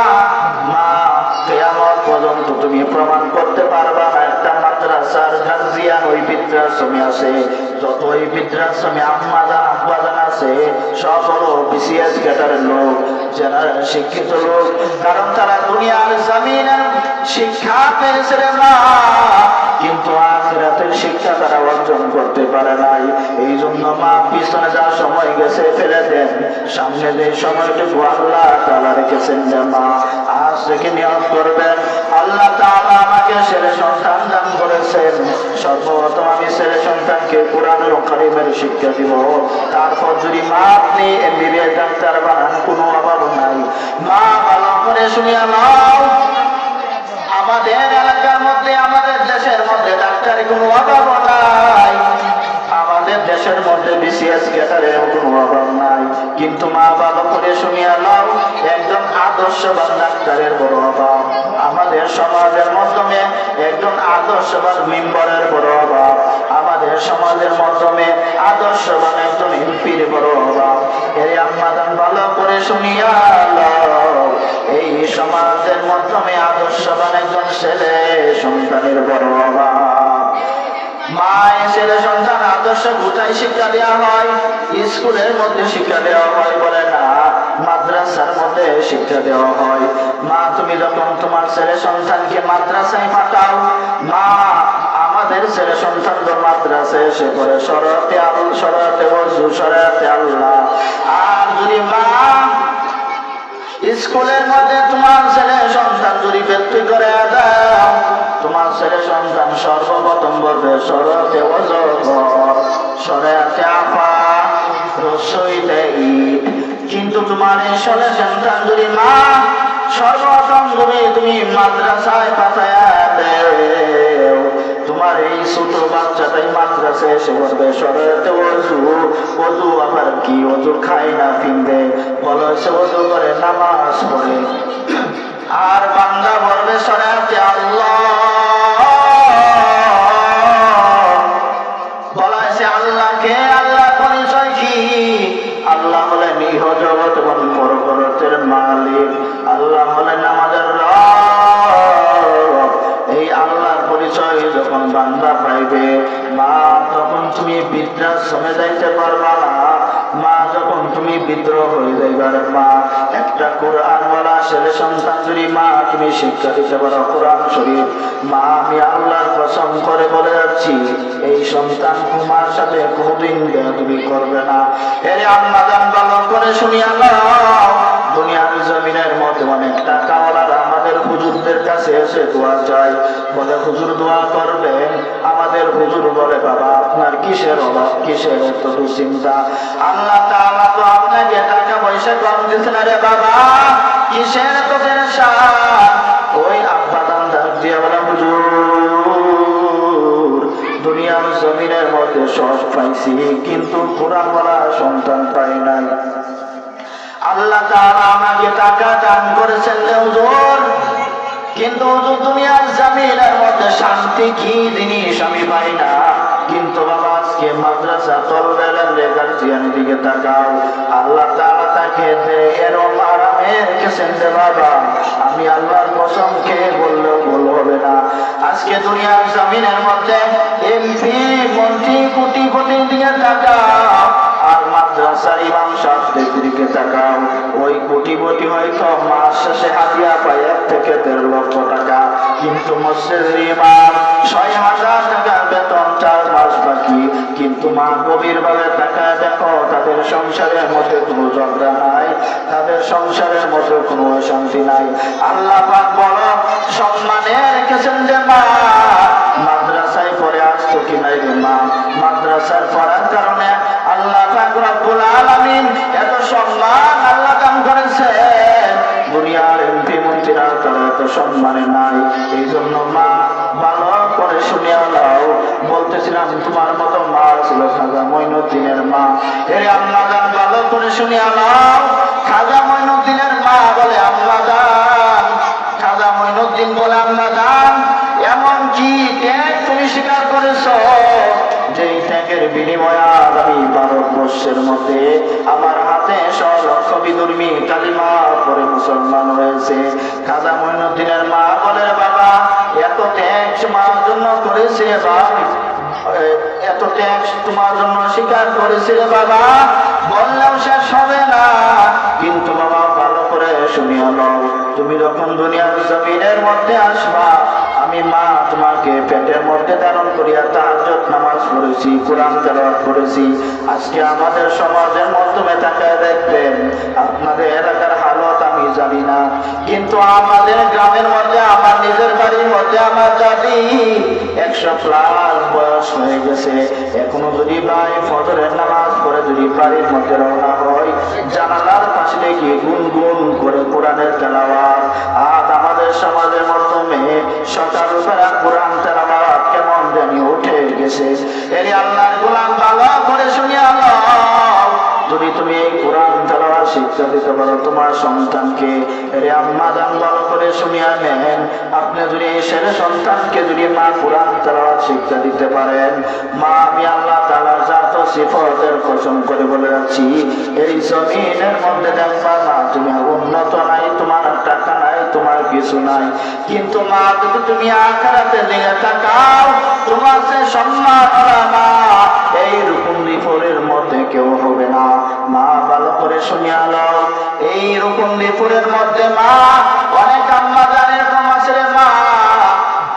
কিয়ামত পর্যন্ত তুমি প্রমাণ করতে পারবা না একটা মাদ্রাসার গার্জিয়ান ওই বৃদ্ধাশ্রমে আছে। যত ওই বৃদ্ধাশ্রমে আম্মা জান আব্বা জান আছে সব হলো বিসিএস ক্যাডারের লোক, যারা শিক্ষিত লোক, কারণ তারা দুনিয়ার জমিনের শিক্ষা পেয়েছে রে মা, কিন্তু আখিরাতের শিক্ষা তারা অর্জন করতে পারে নাই। এই জন্য মা পিছনে যা সময় গেছে ফেলে দেন, সামনে যে সময়টুকু আল্লাহ তাআলা রেখেছেন যে মা আজ থেকে নিয়ত করবেন, আল্লাহ তাআলা আমাকে ছেলে সন্তান দান করেছেন, সর্বপ্রথম আমি ছেলে সন্তানকে কোরআনুল কারীমের শিক্ষা দিব, তারপর যদি মা আপনি এমবিবিএস ডাক্তার বানান কোনো অভাব নাই। মা ভালো করে শুনিয়া নাও, আমাদের এলাকার মধ্যে আমাদের দেশের মধ্যে ডাক্তারের কোনো অভাব নাই, আমাদের দেশের মধ্যে বিসিএস ক্যাডারের কোনো অভাব নাই, কিন্তু মা ভালো করে শুনিয়া নাও, একজন আদর্শবান ডাক্তারের বড় অভাব। আমাদের সমাজের মাধ্যমে একজন আদর্শবান মেম্বারের বড় অভাব, আমাদের সমাজের মাধ্যমে আদর্শবান একজন এমপির বড় অভাব। এই আম্মা জান ভালো করে শুনিয়া নাও, এই সমাজের মাধ্যমে আদর্শবান একজন ছেলে সন্তানের বড় অভাব। মায়ের ছেলে সন্তান আদর্শ কোথায় শিক্ষা দেওয়া হয়? স্কুলের মধ্যে শিক্ষা দেওয়া হয়? বলে না, মাদ্রাসার মধ্যে শিক্ষা দেওয়া হয়। মা তুমি যখন তোমার ছেলে সন্তানকে মাদ্রাসায় পাঠাও, মা আমাদের ছেলে সন্তান তো মাদ্রাসায় এসে পড়ে সরাতে সরাতে ওযু সরাতে আল্লাহ। আর যদি মা স্কুলের মধ্যে তোমার ছেলে সন্তান যদি ব্যক্তি করে দাও, তোমার ছেলে সন্তান সর্বপ্রথম বলবে সরাতে ওযু সরাতে আফা রসইতে ঈদ। কিন্তু তোমার এই ছেলে সন্তান যদি মা সর্বপ্রথম তুমি মাদ্রাসায় পাঠায়া দেও, তোমার এই ছোট বাচ্চাটাই মাদ্রাসায় এসে বলবে সরাতে ওযু। ওযু আবার কি? ওযু খায় না পিনবে, বলো সে ওযু করে নামাজ পড়ে। আর বান্দা বলবে সরাতে আল্লাহ, বলা হয়েছে আল্লাহকে, আল্লাহ পরিচয় কি? আল্লাহ হলেন ইহ জগৎ এবং পরজগতের মালিক। আল্লাহ হলেন আমাদের রব। এই আল্লাহর পরিচয় যখন বান্দা পাইবে, মা তখন তুমি বৃদ্ধাশ্রমে যাইতে পারবা না। মা যখন তুমি বিদ্রোহ হয়ে যাইবার, মা একটা কোরআন ওয়ালা ছেলে সন্তান যদি মা তুমি শিক্ষা দিতে পারো কোরআন শরীফ, মা আমি আল্লাহর কসম করে বলে যাচ্ছি এই সন্তান তোমার সাথে কোনোদিন বেয়াদবি করবে না। এর আম্মা জান ভালো করে শুনিয়া নাও, দুনিয়ার জমিনের মধ্যে অনেক টাকাওয়ালারা আমাদের হুজুরদের কাছে এসে দোয়া চায়, বলে হুজুর দোয়া করবেন। আমাদের হুজুর বলে বাবা আপনার কিসের অভাব, কিসের এত দুশ্চিন্তা? আল্লাহ তাআলা তো আপনাকে টাকা পয়সা কম দিচ্ছে না রে বাবা, কিসের এত টেনশন? ওই আব্বা দান ডাক দিয়ে বলে হুজুর দুনিয়ার জমিনের মধ্যে সব পাইছি, কিন্তু কোরআন ওয়ালা সন্তান পাই নাই। আল্লাহ তাআলা আমাকে টাকা দান করেছেন রে হুজুর, কিন্তু হুজুর দুনিয়ার জমিনের মধ্যে শান্তি কি জিনিস আমি পাই না। কিন্তু বাবা আজকে মাদ্রাসা তলবেলের গার্জিয়ানের দিকে তাকাও, আল্লাহ তাআলা তাকে এরকম আরামে রেখেছেন রে বাবা, আমি আল্লাহর কসম খেয়ে বললেও ভুল হবে না। আজকে দুনিয়ার জমিনের মধ্যে এমপি মন্ত্রী কোটিপতির দিকে তাকাও, আর মাদ্রাসার ইমাম সাহেবদের দিকে তাকাও, ওই কোটিপতি হয়তো মাস শেষে হাদিয়া পায় 1 থেকে 1.5 লক্ষ টাকা, কিন্তু মসজিদের ইমাম 6,000 টাকা বেতন, 4 মাস বাকি। কিন্তু মা গভীর ভাবে তাকায় দেখো তাদের সংসারের মধ্যে কোনো ঝগড়া নাই, তাদের সংসারের মধ্যে কোনো অশান্তি নাই। আল্লাহ পাক বলো সম্মানে রেখেছেন যে মা মাদ্রাসায় পড়ে আসতো কি নাই রে মা? মাদ্রাসায় পড়ার কারণে আল্লাহ পাক রব্বুল আলামিন এত সম্মান আল্লাহ দান করেছেন, দুনিয়ার এমপি মন্ত্রীরা তারা এত সম্মানে নাই। এই জন্য মা ভালো করে শুনিয়া নাও, বলতেছিলাম তোমার মতো মা ছিল খাজা মঈনুদ্দিনের মা। এই আম্মা জান ভালো করে শুনিয়া নাও, খাজা মঈনুদ্দিনের মা বলে আম্মা জান, খাজা মঈনুদ্দিন বলে আম্মা জান এমন কি ত্যাগ তুমি স্বীকার করেছো, যেই ত্যাগের বিনিময়ে আমি ভারতবর্ষের মধ্যে আমার হাতে 100 লক্ষ বিধর্মী কালিমা পড়ে মুসলমান হয়েছে। খাজা মঈনুদ্দিনের মা বলে বাবা এত ত্যাগ তোমার জন্য করেছে বাবা, এত ত্যাগ তোমার জন্য স্বীকার করেছে বাবা, বললেও শেষ হবে না। কিন্তু বাবা ভালো করে শুনিয়া নাও, তুমি যখন দুনিয়ার জমিনের মধ্যে আসবা, আমি মা তোমাকে পেটের মধ্যে ধারণ করিয়া তাহাজ্জুদ নামাজ পড়েছি, কোরআন তেলাওয়াত করেছি। আজকে আমাদের সমাজের মাধ্যমে তাকায় দেখবেন, আপনাদের এলাকার হালত আমি জানি না, কিন্তু আমাদের গ্রামের মধ্যে, আমার নিজের বাড়ির মধ্যে আমার দাদি 100+ বয়স হয়ে গেছে, এখনো যদি ভাই ফজরের নামাজ পড়ে যদি বাড়ির মধ্যে রওনা হয়, জানালার পাশে দেখি গুনগুন করে কোরআনের তেলাওয়াত। আজ আমাদের সমাজের মাধ্যমে সকালবেলা কোরআন তেলাওয়াত কেমন জানি উঠে গেছে। এর আল্লাহর গোলাম ভালো করে শুনিয়া নাও, যদি তুমি এই কোরআন তেলাওয়াত শিক্ষা দিতে পারো তোমার সন্তানকে, এর আম্মা জান ভালো করে শুনিয়া নেন, আপনি যদি এই ছেলে সন্তানকে যদি মা কোরআন তেলাওয়াত শিক্ষা দিতে পারেন, মা আমি আল্লাহ তাআলার জাত ও সিফাতের কসম করে বলে যাচ্ছি, এই জমিনের মধ্যে দেখবা না তুমি উন্নত নাই, তোমার টাকা নাই, তোমার কিছু নাই, কিন্তু মা যদি তুমি আখিরাতের দিকে তাকাও, তোমার যে সম্মান মা এই রকম বিপরের মধ্যে কেউ হবে না। দুপুরের মধ্যে মা অনেক আম্মা জান এরকম আছে রে মা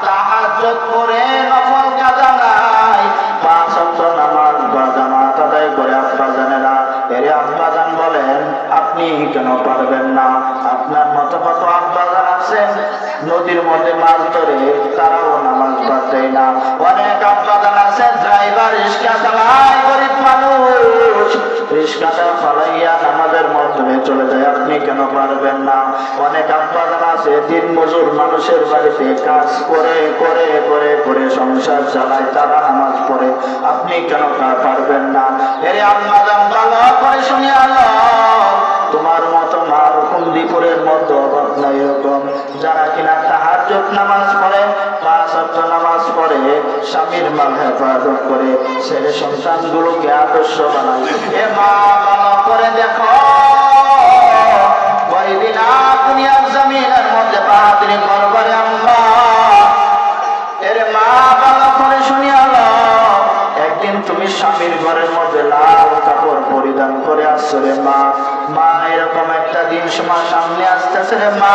তাহাজ্জুদ করে নফল কাজা নাই 5 ওয়াক্ত নামাজ বা জামাত আদায় করে আব্বা জানেরা এরে আব্বা জান বলেন আপনি কেন পারবেন না? আপনার মতো কত আব্বা জান আছেন নদীর মধ্যে মাছ ধরে তারাও নামাজ বাদ দেয় না। অনেক আব্বা জান আছে ড্রাইভার রিক্সা চালায় গরিব মানুষ রিক্সাটা ফালাইয়া নামাজের মাধ্যমে চলে যায়, আপনি কেন পারবেন না? অনেক আব্বা জান আছে দিন মজুর মানুষের বাড়িতে কাজ করে করে করে করে সংসার চালায়, তারা নামাজ পড়ে, আপনি কেন পারবেন না? এরে আম্মা জান ভালো করে শুনে আলো তোমার মতো মা রকম দুপুরের মধ্যে অভাব নাই এরকম যারা কিনা তাহাজ্জুদ নামাজ পড়ে 5 ওয়াক্ত নামাজ পড়ে স্বামীর মাল হেফাজত করে ছেলে সন্তানগুলোকে আদর্শ বানায়। এ মা ভালো করে দেখো কয়দিন দুনিয়ার জমিনের মধ্যে বাহাদুরি করবারে আম্মা। এর মা ভালো করে শুনিয়া একদিন তুমি স্বামীর ঘরের মধ্যে লাল কাপড় পরিধান করে আসছো রে মা। মা এরকম একটা দিন সময় সামনে আসতেছে রে মা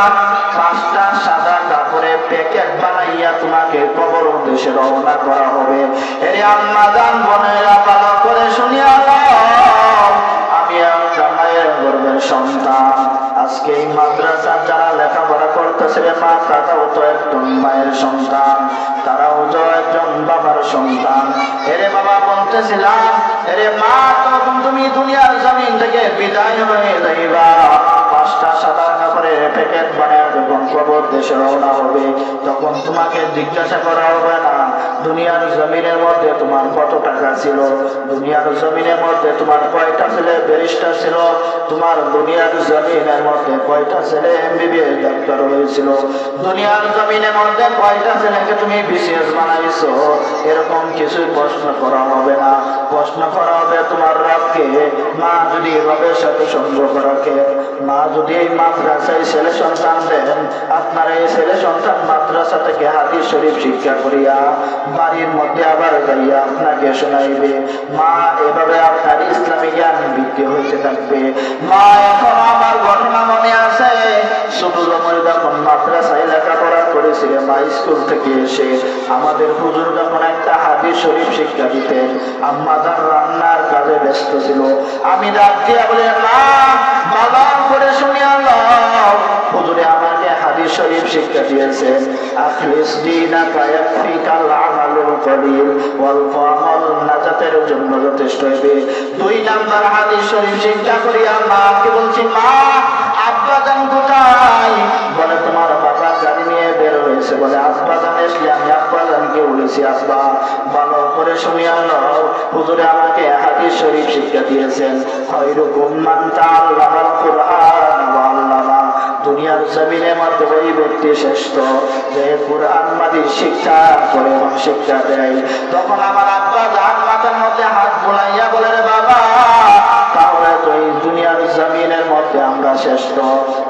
5টা সাদা কাপড়ে প্যাকেট বানাইয়া তোমাকে কবর উদ্দেশ্যে রওনা করা হবে। এর আম্মা জান বোনেরা ভালো করে শুনিয়া আমি একটা মায়ের গর্ভের সন্তান। আজকে এই মাদ্রাসার যারা লেখাপড়া করতেছে রে মা তারাও তো একজন মায়ের সন্তান, তারাও তো একজন বাবার সন্তান। এরে বাবা বলতেছিলাম এরে মা তখন তুমি দুনিয়ার জমিন থেকে বিদায় হয়ে যাইবা 5টা সাদা কাপড়ের প্যাকেট বানায় যখন কবর দেশে রওনা হবে তখন তোমাকে জিজ্ঞাসা করা হবে না দুনিয়ার জমিনের মধ্যে তোমার কত টাকা ছিল, দুনিয়ার জমিনের মধ্যে তোমার কয়টা ছেলে ব্যারিস্টার ছিল, তোমার দুনিয়ার জমিনের মধ্যে কয়টা ছেলে এমবিবিএস ডাক্তার হয়েছিল, দুনিয়ার জমিনের মধ্যে কয়টা ছেলেকে তুমি বিসিএস বানাইছো, এরকম কিছুই প্রশ্ন করা হবে না। প্রশ্ন করা হবে তোমার রবকে। মা যদি রবের সাথে সংযোগ রাখে, মা যদি এই মাদ্রাসায় ছেলে সন্তান দেন, আপনার এই ছেলে সন্তান মাদ্রাসা থেকে হাদিস শরীফ শিক্ষা করিয়া বাড়ির মধ্যে আবার যাইয়া আপনাকে শোনাইবে। মা এভাবে আপনার ইসলামী জ্ঞান বৃদ্ধি হইতে থাকবে। মা এখন আমার ঘটনা মনে আছে ছোট জময় যখন মাদ্রাসায় লেখাপড়া করেছিল মা স্কুল থেকে এসে আমাদের হুজুর যখন একটা হাদিস শরীফ শিক্ষা দিতেন আম্মা জান রান্নার কাজে ব্যস্ত ছিল। আমি ডাক দিয়া বলে মা ভালো করে শুনিয়া লও হুজুরে আমাকে হাদিস শরীফ শিক্ষা দিয়েছেন আখলিস দীনাকা ইয়াকফিকাল আমালুল কলিল অল্প আমল নাজাতের জন্য যথেষ্ট হবে। 2 নাম্বার হাদিস শরীফ শিক্ষা করিয়া মাকে বলছি মা আব্বা জান কোথায়? বলে তোমার বাবা গাড়ি নিয়ে বের হয়েছে। বলে আব্বা জান এসলে আমি আব্বা জানকে বলেছি আব্বা ভালো করে শুনিয়া লও হুজুরে আমাকে হাদিস শরীফ শিক্ষা দিয়েছেন খায়রুকুম মান তাআল্লামাল কুরআন ওয়া আল্লামা। দুনিয়ার জমিনের মধ্যে ওই ব্যক্তি শ্রেষ্ঠ যে কুরআন মাজিদ শিক্ষা করে এবং শিক্ষা দেয়। তখন আমার আব্বা জান মাথার মধ্যে হাত বুলাইয়া বলে রে বাবা তাহলে তো এই দুনিয়ার জমিনের মধ্যে আমরা শ্রেষ্ঠ,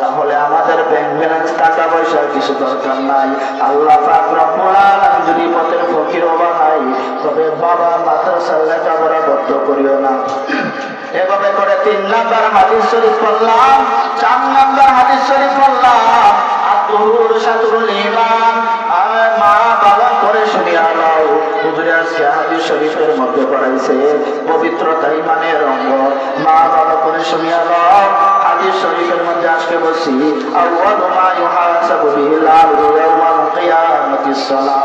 তাহলে আমাদের ব্যাংক ব্যালেন্স টাকা পয়সার কিছু দরকার নাই। আল্লাহ পাক রব্বুল আলামিন যদি পথের ফকির বানাই তবে বাবা মাদ্রাসার লেখাপড়া বদ্ধ করিও না। এভাবে করে 3 নাম্বার হাদিস শরীফ পড়লাম, 4 নাম্বার হাদিস শরীফ পড়লাম আতুহুর শাতরুল ঈমান। মা ভালো করে শুনিয়া নাও হুজুর আজকে হাদিস শরীফের মধ্যে পড়াইছে পবিত্রতা ঈমানের অঙ্গ। মা ভালো করে শুনিয়া নাও হাদিস শরীফের মধ্যে আজকে বলছি আউয়ালু মা ইউহাসাবু বিহিল আবদু ইয়াওমাল কিয়ামাতিস সালাহ।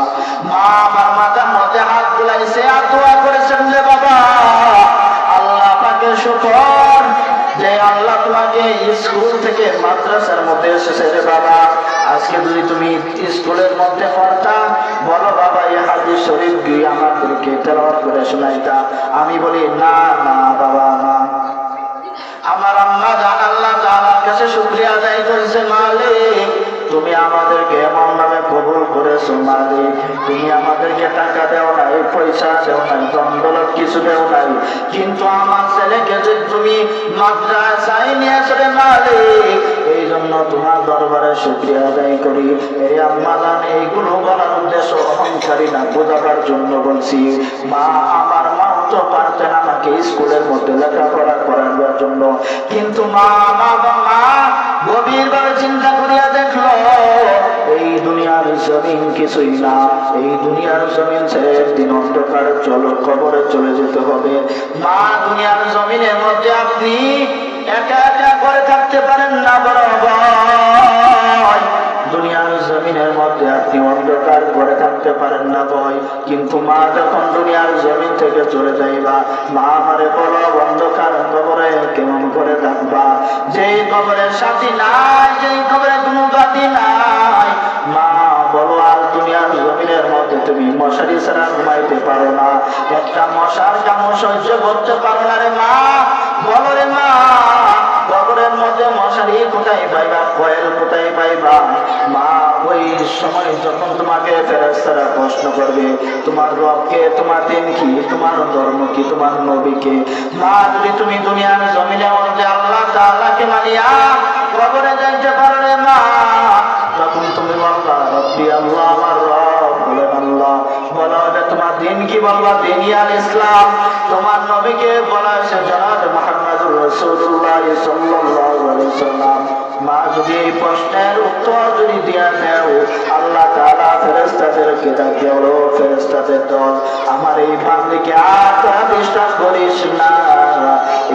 মা আমার মাথার মধ্যে হাত বুলাইছে আর দোয়া করেছেন রে বাবা আল্লাহ পাকের শুকর যে আল্লাহ তোমাকে স্কুল থেকে মাদ্রাসার মধ্যে এসেছে রে বাবা। আজকে যদি তুমি স্কুলের মধ্যে পড়তা বলো বাবা এই হাদিস শরীফ গিয়ে আমাদেরকে তেলাওয়াত করে শোনাইতা। আমি বলি না না বাবা না। আমার আম্মা জান আল্লাহ তাআলার কাছে শুকরিয়া আদায় করেছে মালিক তুমি আমাদেরকে এমন ভাবে কবুল করেছো মালিক। তুমি আমাদেরকে টাকা দেও নাই, পয়সা দেও নাই, দণ্ডলত কিছু দেও নাই, কিন্তু আমার ছেলেকে যে তুমি মাদ্রাসায় নিয়ে আসলে মালিক এই জন্য তোমার দরবারে শুকরিয়া আদায় করি। এই আম্মা জান এইগুলো বলার উদ্দেশ্য অহংকারী না, বোঝাবার জন্য বলছি। মা আমার মা তো পারতেন আমাকে স্কুলের মধ্যে লেখাপড়া করানোর জন্য, কিন্তু মা গভীরভাবে চিন্তা করিয়া দেখলো এই দুনিয়ার জমিন কিছুই না, এই দুনিয়ার জমিন ছেড়ে একদিন অন্ধকার কবরে চলে যেতে হবে। মা, দুনিয়ার জমিনের মধ্যে আপনি একা একা করে থাকতে পারেন না বড় ভাই, দুনিয়ার জমিনের মধ্যে আপনি অন্ধকার করে থাকতে পারেন না ভাই। কিন্তু মা যখন দুনিয়ার জমিন থেকে চলে যাইবা, মা আমারে বলো অন্ধকার কবরে কেমন করে থাকবা, যেই কবরের সাথী নাই, যেই কবরে কোনো বাতি নাই, মা বলো আর দুনিয়ার জমিনের মধ্যে তুমি মশারি ছাড়া ঘুমাইতে পারো না, একটা মশার কামড় সহ্য করতে পারো না রে মা, বলো রে মা কবরের মধ্যে মশারি কোথায় পাইবা, কয়েল কোথায় পাইবা? মা, ওই সময় যখন তোমাকে ফেরেশতারা প্রশ্ন করবে তোমার রবকে, তোমার দিন কি, তোমার ধর্ম কি, তোমার নবীকে, মা যদি তুমি দুনিয়ার জমিনের মধ্যে আল্লাহ তাআলাকে মানিয়া কবরে যাইতে পারো রে মা, তখন তুমি বলবা রব্বি আল্লাহ, আমার রব বলেন আল্লাহ, বলা হবে তোমার দিন কি, বলবা দিন আল ইসলাম, তোমার নবীকে বলা হয়েছে জনাব মুহাম্মদুর রাসূলুল্লাহ সাল্লাল্লাহু আলাইহি ওয়াসাল্লাম। মা যদি এই প্রশ্নের উত্তর যদি দিয়া দেও, আল্লাহ তাআলা ফেরেশতাদেরকে ডাকে, বলো ফেরেশতাদের দল, আমার এই বান্দিকে আর তোরা বিশ্বাস করিস না,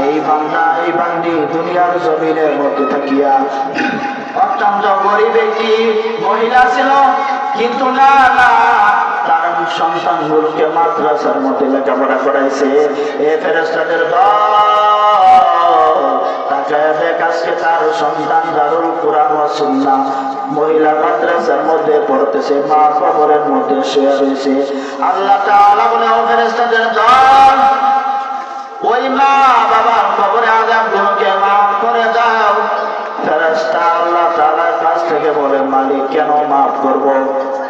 এই বান্দা এই বান্দি দুনিয়ার জমিনের মধ্যে থাকিয়া অত্যন্ত গরিব একটি মহিলা ছিল, কিন্তু না না তার সন্তানগুলোকে মাদ্রাসার মধ্যে লেখাপড়া করাইছে। এ ফেরেশতাদের দল, তাকায় দেখ আজকে তার সন্তান দারুল কুরআন ওয়া সুন্নাহ মহিলা মাদ্রাসার মধ্যে পড়তেছে, মা কবরের মধ্যে শুয়ে রয়েছে। আল্লাহ তাআলা বলে, ও ফেরেশতাদের দল, ওই মা বাবার কবরে আযাবগুলোকে মাফ করে দাও। ফেরেশতা আল্লাহ তাআলার কাছ থেকে বলে, মালিক কেন মাফ করব?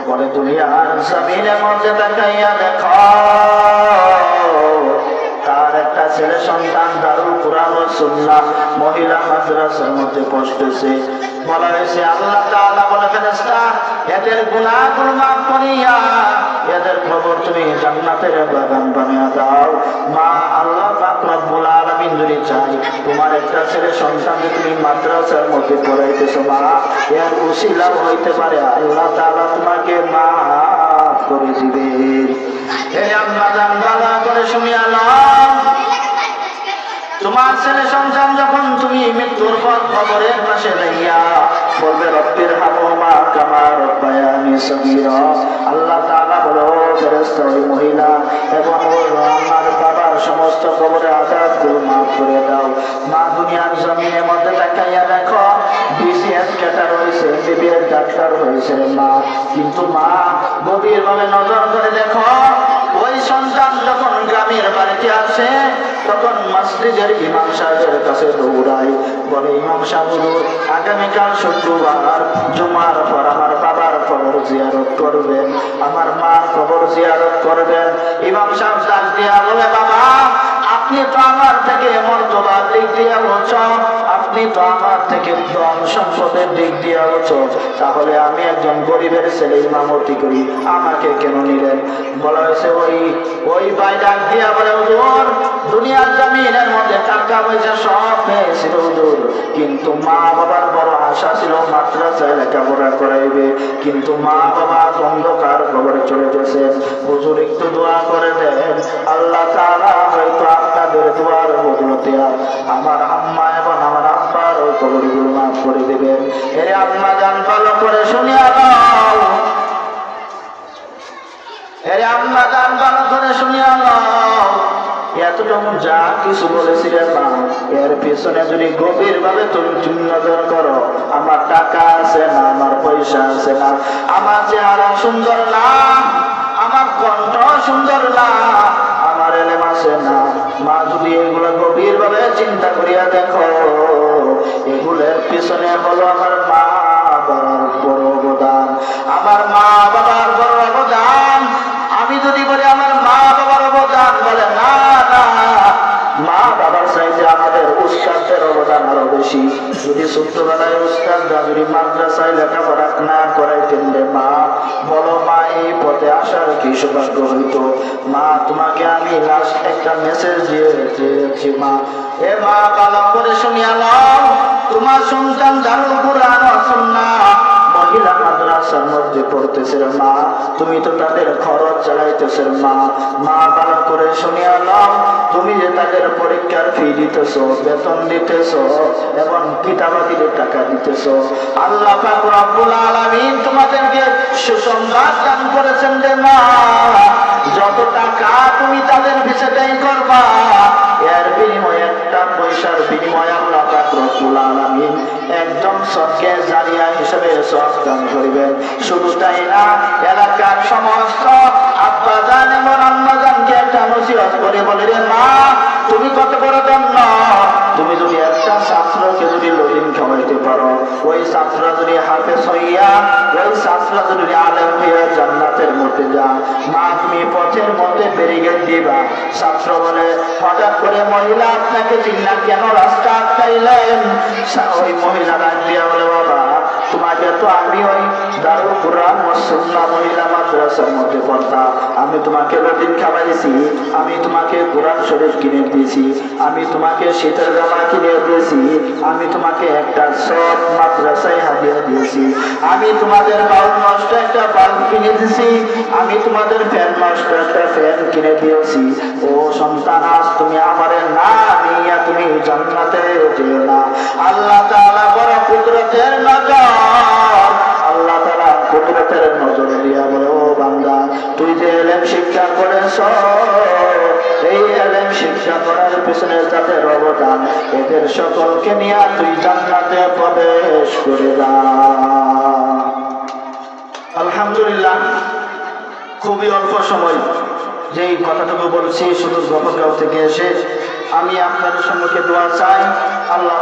বলে, দুনিয়ার জমিনের মধ্যে তাকাইয়া দেখো তার একটা ছেলে সন্তান দারুল কুরআন ওয়া সুন্নাহ মহিলা মাদ্রাসার মধ্যে পড়তেছে। বলা হয়েছে আল্লাহ তাআলা বলে, ফেরেশতা এদের গুনাহগুলো মাফ করিয়া এদের খবর তুমি জান্নাতের বাগান বানিয়ে দাও। মা, আল্লাহ পাক রব্বুল আলামিন যদি চাই তোমার একটা ছেলে সন্তানকে তুমি মাদ্রাসার মধ্যে পড়াইতেছো, মা এর উসিলা হইতে পারে আল্লাহ তাআলা তোমাকে মাফ করে দিবে। এই আম্মা জান ভালো করে শুনিয়া নাও, তোমার ছেলে সন্তান যখন তুমি মৃত্যুর পর কবরের পাশে যাইয়া বলবে রব্বির হামহুমা কামা রব্বায়ানি সগীরা, আল্লাহ তাআলা বলো ফেরেশতা ওই মহিলা এবং আমার বাবার সমস্ত কবরের আযাবগুলো মাফ করে দাও। মা, দুনিয়ার জমিনের মধ্যে তাকাইয়া দেখো বিসিএস ক্যাডার হয়েছে, এমবিবিএস ডাক্তার হয়েছে মা, কিন্তু মা গভীরভাবে নজর করে দেখো ওই সন্তান যখন গ্রামের বাড়িতে আসে তখন মসজিদের ইমাম সাহেবের কাছে দৌড়ায়, বলে ইমাম সাহেব আগামীকাল শুক্রবার জুমার পর আমার বাবার কবর জিয়ারত করবেন, আমার মার কবর জিয়ারত করবেন। ইমাম সাহেব ডাক দিয়া বলে, বাবা আপনি তো আমার থেকে মর্যাদার দিক দিয়ে উচ্চ, আপনি তো আমার থেকে ধন সম্পদের দিক দিয়ে উচ্চ, তাহলে আমি একজন গরিবের ছেলে ইমামতি করি, আমাকে কেন নিলেন? বলা হয়েছে ওই ভাই ডাক দিয়া বলে, হুজুর দুনিয়ার জমিনের মধ্যে টাকা পয়সা সব পেয়েছিল হুজুর, কিন্তু মা বাবার বড় আশা ছিল মাদ্রাসায় লেখাপড়া করাইবে, কিন্তু মা বাবা অন্ধকার কবরে চলে গেছে, হুজুর একটু দোয়া করে দেন, আল্লাহ তাআলা হয়তো আপনাদের দোয়ার বদলতে আমার আম্মা এবং আমার আব্বার ওই কবরগুলো মাফ করে দেবেন। এর আম্মা জান ভালো করে শুনিয়া নাও, এর আম্মা জান ভালো করে শুনিয়া নাও, এতটুকু যা কিছু বলেছিলেন মা, এর পিছনে যদি গভীর ভাবে তুমি নজর করো, আমার টাকা আছে না, আমার পয়সা আছে না, আমার চেহারা সুন্দর না, আমার কণ্ঠ সুন্দর না, আমার এলেম আছে না, মা যদি এগুলো গভীর ভাবে চিন্তা করিয়া দেখো, এগুলোর পিছনে হলো আমার মা বাবার বড় অবদান, আমার মা বাবার বড় অবদান। আমি যদি বলি আমার মা বাবার অবদান, বলে না না, মা বাবার চাইতে আমাদের উস্তাদদের অবদান আরো বেশি। যদি ছোট্টবেলায় উস্তাদরা যদি মাদ্রাসায় লেখাপড়া না করাইতেন রে মা, বলো মা এই পথে আসার কি সৌভাগ্য হইতো? মা তোমাকে আমি লাস্ট একটা মেসেজ দিয়েছি মা, এ মা ভালো করে শুনিয়া নাও, তোমার সন্তান দারুল কুরআন ওয়া সুন্নাহ মহিলা মাদ্রাসার মধ্যে পড়তেছে রে মা, তুমি তো তাদের খরচ চালাইতেছ মা। মা ভালো করে শুনিয়া নাও, তুমি যে তাদের পরীক্ষার ফি দিতেছ, বেতন দিতেছ এবং কিতাবাদির টাকা দিতেছ, আল্লাহ পাক রব্বুল আলামিন তোমাদেরকে সুসংবাদ দান করেছেন রে মা। যত টাকা তুমি তাদের পিছনেই করবা, এর বিনিময়ে একটা পয়সার বিনিময়ে আল্লাহ পাক রব্বুল আলামিন একদম সদকা জারিয়া হিসেবে সওয়াব দান করিবেন। শুধু তাই না, এলাকার সমস্ত আব্বা জান এবং আম্মা জানকে একটা নসিহত করে বলে রে মা, তুমি কত বড় ধন্য, তুমি যদি একটা ছাত্রকে যদি লজিন খাওয়াইতে পারো, ওই ছাত্ররা যদি হাফেজ হইয়া, ওই ছাত্ররা যদি আলেম হইয়া জান্নাতের মধ্যে যা, মা তুমি পথের মধ্যে ব্যারিকেড দিবা। ছাত্র বলে, হঠাৎ করে মহিলা আপনাকে চিন্তা কেন রাস্তা আটকাইলেন? ওই মহিলা ডাক দিয়া বলে, বাবা তোমাকে তো আমি ওই দারুল কুরআন ওয়া সুন্নাহ মহিলা মাদ্রাসার মধ্যে পড়তাম, আমি তোমাকে লজিন খাওয়াইছি, আমি তোমাকে কোরআন শরীফ কিনে দিয়েছি, আমি তোমাকে শীতের জামা কিনে দিয়েছি, আমি তোমাকে একটা সব মাদ্রাসায় হাদিয়া দিয়েছি, আমি তোমাদের বাল্ব নষ্ট একটা বাল্ব কিনে দিয়েছি, আমি তোমাদের ফ্যান নষ্ট একটা ফ্যান কিনে দিয়েছি। ও সন্তান, আজ তুমি আমারে না নিয়া তুমি জান্নাতে যেও না। আল্লাহ তাআলা বড় কুদরতের নজর, আল্লাহ তাআলা কুদরতের নজর দিয়া বলে, ও বান্দা তুই যে ইলম শিক্ষা করেছ, এই ইলম শিক্ষা করার পিছনে যাদের অবদান, এদের সকলকে নিয়ে তুই জান্নাতে প্রবেশ করে যা। আলহামদুলিল্লাহ, খুবই অল্প সময় যেই কথাটুকু বলছি, শুধু গফরগাঁও থেকে এসে আমি আপনাদের সম্মুখে দোয়া চাই, আল্লাহ